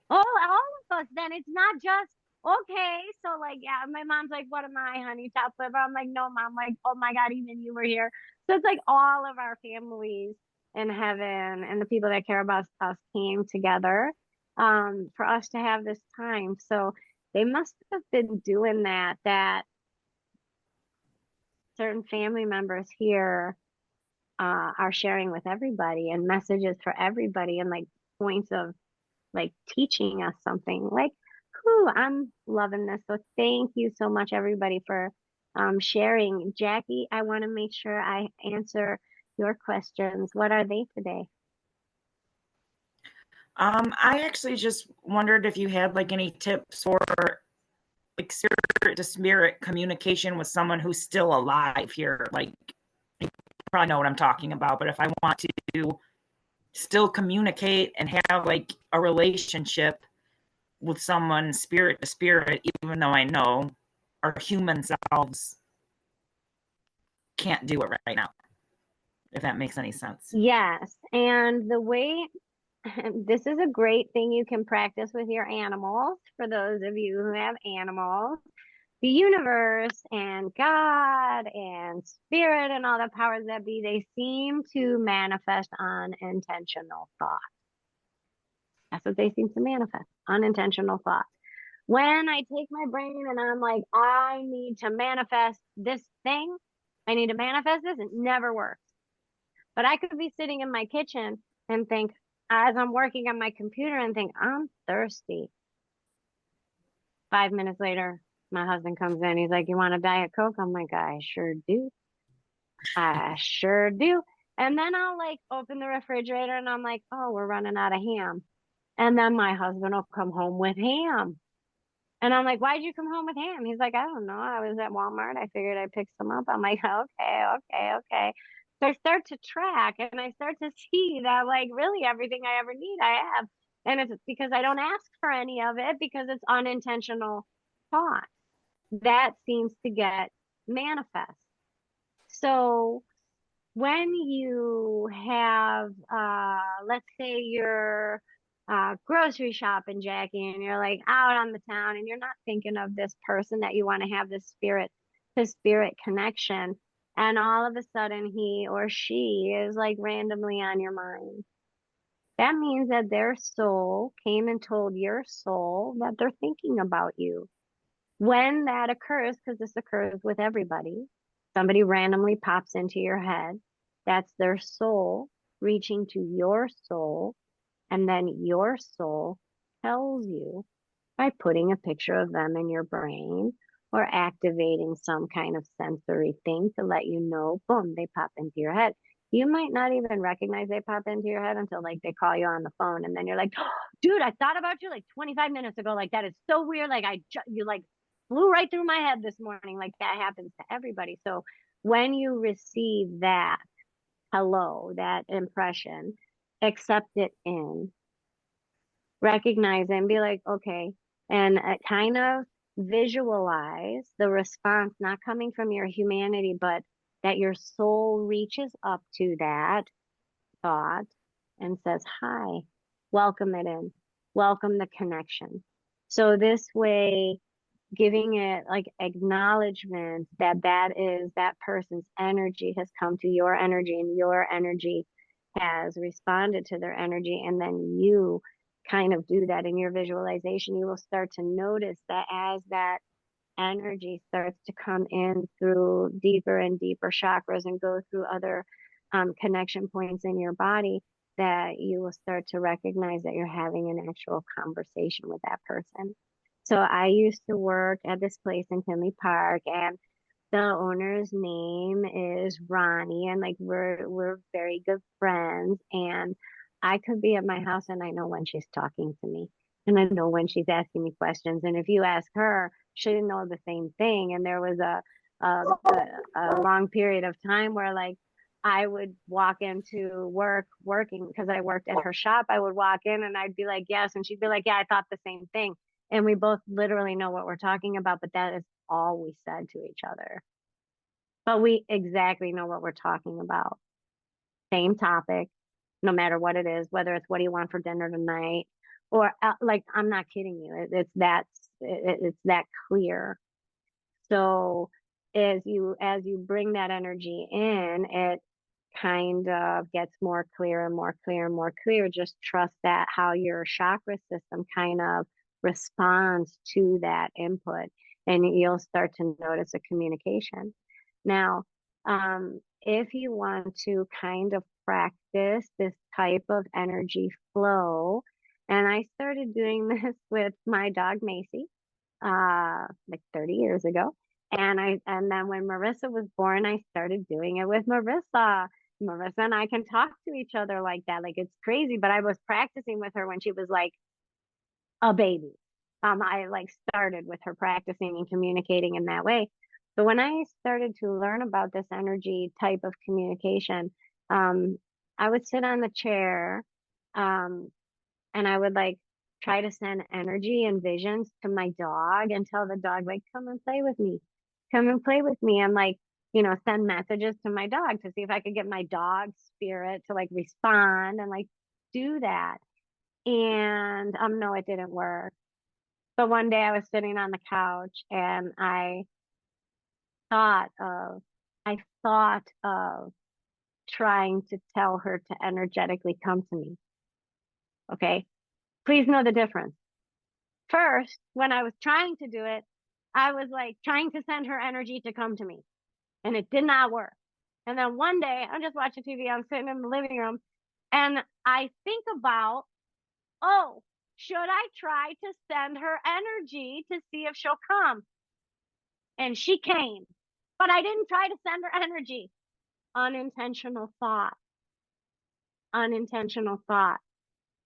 all of us, then it's not just okay. So like, yeah, my mom's like, what am I, honey, top liver? I'm like, no, mom, like, oh my God, even you were here. So it's like all of our families in heaven and the people that care about us came together for us to have this time. So they must have been doing that certain family members here are sharing with everybody, and messages for everybody, and like points of like teaching us something. Like, whew, I'm loving this. So thank you so much, everybody, for sharing. Jackie, I want to make sure I answer your questions. What are they today? I actually just wondered if you had like any tips for like spirit to spirit communication with someone who's still alive here. Like, you probably know what I'm talking about, but if I want to still communicate and have like a relationship with someone spirit to spirit, even though I know our human selves can't do it right now, if that makes any sense. Yes. And the way this is a great thing you can practice with your animals. For those of you who have animals, the universe and God and spirit and all the powers that be, they seem to manifest unintentional thoughts. That's what they seem to manifest, unintentional thoughts. When I take my brain and I'm like, I need to manifest this thing, I need to manifest this, it never works. But I could be sitting in my kitchen and think, as I'm working on my computer, and think, I'm thirsty. 5 minutes later, my husband comes in. He's like, you want a Diet Coke? I'm like, I sure do. I sure do. And then I'll like open the refrigerator and I'm like, oh, we're running out of ham. And then my husband will come home with ham. And I'm like, why'd you come home with ham? He's like, I don't know. I was at Walmart. I figured I'd pick some up. I'm like, okay. So I start to track and I start to see that like really everything I ever need, I have. And it's because I don't ask for any of it because it's unintentional thought that seems to get manifest. So when you have, let's say you're grocery shopping, Jackie, and you're like out on the town and you're not thinking of this person that you want to have this spirit to spirit connection. And all of a sudden he or she is like randomly on your mind. That means that their soul came and told your soul that they're thinking about you. When that occurs, because this occurs with everybody, somebody randomly pops into your head. That's their soul reaching to your soul. And then your soul tells you by putting a picture of them in your brain or activating some kind of sensory thing to let you know, boom, they pop into your head. You might not even recognize they pop into your head until like they call you on the phone and then you're like, oh, dude, I thought about you like 25 minutes ago. Like that is so weird. Like you like flew right through my head this morning. Like that happens to everybody. So when you receive that hello, that impression, accept it in, recognize it and be like, okay, and kind of visualize the response not coming from your humanity, but that your soul reaches up to that thought and says, hi, welcome it in, welcome the connection. So this way, giving it like acknowledgement that that is that person's energy has come to your energy and your energy has responded to their energy. And then you kind of do that in your visualization. You will start to notice that as that energy starts to come in through deeper and deeper chakras and go through other connection points in your body, that you will start to recognize that you're having an actual conversation with that person. So I used to work at this place in Tinley Park, and the owner's name is Ronnie, and like we're very good friends. And I could be at my house and I know when she's talking to me, and I know when she's asking me questions. And if you ask her, she'll know the same thing. And there was a long period of time where like I would walk into working because I worked at her shop. I would walk in and I'd be like, yes. And she'd be like, yeah, I thought the same thing. And we both literally know what we're talking about, but that is all we said to each other. But we exactly know what we're talking about. Same topic, no matter what it is, whether it's what do you want for dinner tonight, or like, I'm not kidding you. It's that clear. So as you bring that energy in, it kind of gets more clear and more clear and more clear. Just trust that how your chakra system kind of responds to that input, and you'll start to notice a communication. Now, if you want to kind of practice this type of energy flow, and I started doing this with my dog Macy, like 30 years ago. And then when Marissa was born, I started doing it with Marissa. Marissa and I can talk to each other like that. Like it's crazy, but I was practicing with her when she was like a baby. I like started with her practicing and communicating in that way. But when I started to learn about this energy type of communication, um, I would sit on the chair, um, and I would like try to send energy and visions to my dog and tell the dog, like, come and play with me. Come and play with me. And like, send messages to my dog to see if I could get my dog spirit to like respond and like do that. And no, it didn't work. But one day I was sitting on the couch and thought of, I thought of trying to tell her to energetically come to me. Okay. Please know the difference. First, when I was trying to do it, I was like trying to send her energy to come to me and it did not work. And then one day I'm just watching TV, I'm sitting in the living room and I think about, oh, should I try to send her energy to see if she'll come? And she came, but I didn't try to send her energy. Unintentional thought, unintentional thought.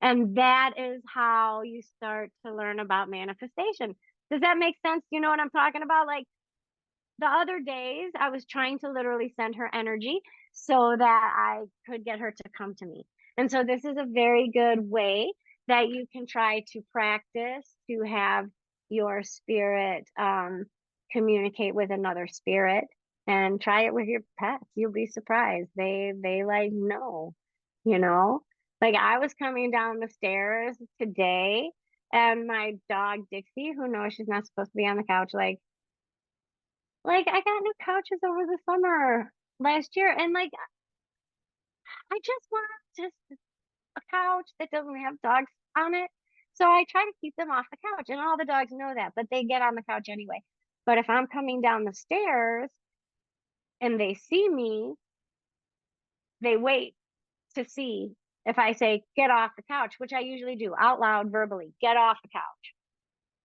And that is how you start to learn about manifestation. Does that make sense? You know what I'm talking about? Like the other days, I was trying to literally send her energy so that I could get her to come to me. And so this is a very good way that you can try to practice to have your spirit communicate with another spirit, and try it with your pets. You'll be surprised. They like know, you know? Like I was coming down the stairs today and my dog Dixie, who knows she's not supposed to be on the couch, like I got new couches over the summer last year, and like I just want just a couch that doesn't have dogs on it. So I try to keep them off the couch, and all the dogs know that, but they get on the couch anyway. But if I'm coming down the stairs and they see me, they wait to see if I say, get off the couch, which I usually do out loud verbally, get off the couch.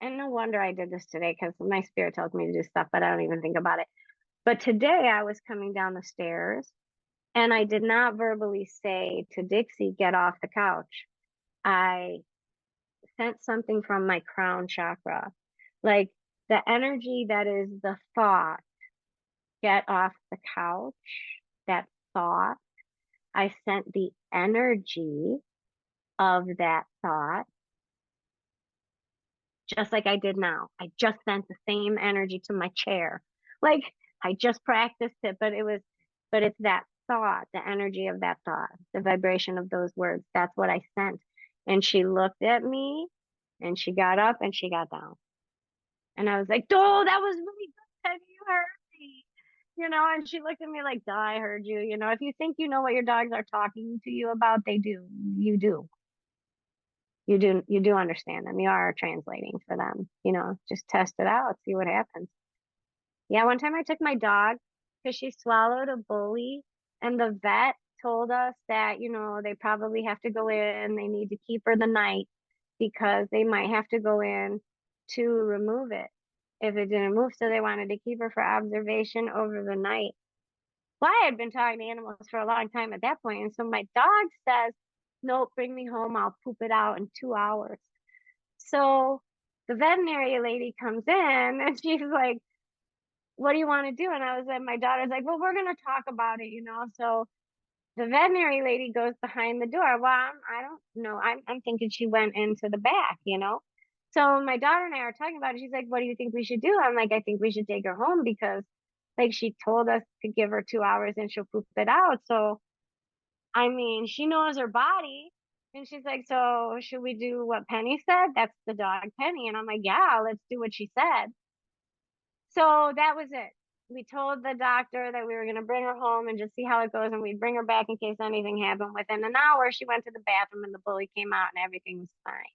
And no wonder I did this today because my spirit tells me to do stuff, but I don't even think about it. But today I was coming down the stairs and I did not verbally say to Dixie, get off the couch. I sent something from my crown chakra, like the energy that is the thought, get off the couch, that thought. I sent the energy of that thought, just like I did now. I just sent the same energy to my chair. Like I just practiced it, but it's that thought, the energy of that thought, the vibration of those words. That's what I sent. And she looked at me and she got up and she got down. And I was like, oh, that was really good. Have you heard me? And she looked at me like, duh, I heard you. If you think you know what your dogs are talking to you about, they do. You do. You do understand them. You are translating for them. Just test it out, see what happens. Yeah, one time I took my dog because she swallowed a bully, and the vet told us that, they probably have to go in, they need to keep her the night because they might have to go in to remove it if it didn't move. So they wanted to keep her for observation over the night. Well, I had been talking to animals for a long time at that point, and so my dog says, nope, bring me home, I'll poop it out in 2 hours. So the veterinary lady comes in and she's like, what do you want to do? And I was like, my daughter's like, well, we're going to talk about it, So the veterinary lady goes behind the door. Well, I don't know. I'm thinking she went into the back, So my daughter and I are talking about it. She's like, what do you think we should do? I'm like, I think we should take her home because like she told us to give her 2 hours and she'll poop it out. So, I mean, she knows her body. And she's like, so should we do what Penny said? That's the dog Penny. And I'm like, yeah, let's do what she said. So that was it. We told the doctor that we were going to bring her home and just see how it goes. And we'd bring her back in case anything happened. Within an hour, she went to the bathroom and the bully came out and everything was fine.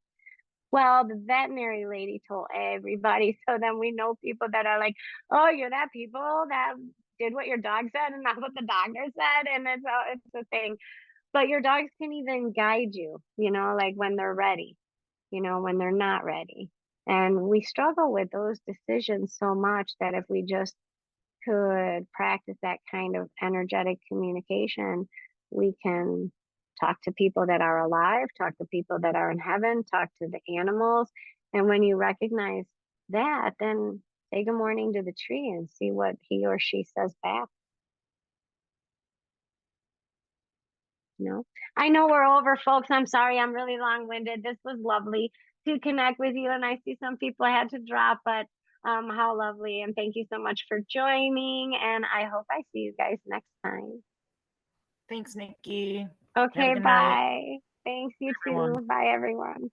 Well, the veterinary lady told everybody. So then we know people that are like, oh, you're that people that did what your dog said and not what the doctor said. And it's a thing. But your dogs can even guide you, like when they're ready, when they're not ready. And we struggle with those decisions so much that if we just could practice that kind of energetic communication, we can talk to people that are alive, talk to people that are in heaven, talk to the animals. And when you recognize that, then say good morning to the tree and see what he or she says back. I know we're over, folks. I'm sorry, I'm really long-winded. This was lovely to connect with you, and I see some people had to drop, but how lovely. And thank you so much for joining, and I hope I see you guys next time. Thanks, Nikki. Have a Okay, good night, bye. Thanks, you everyone. too. Bye, everyone.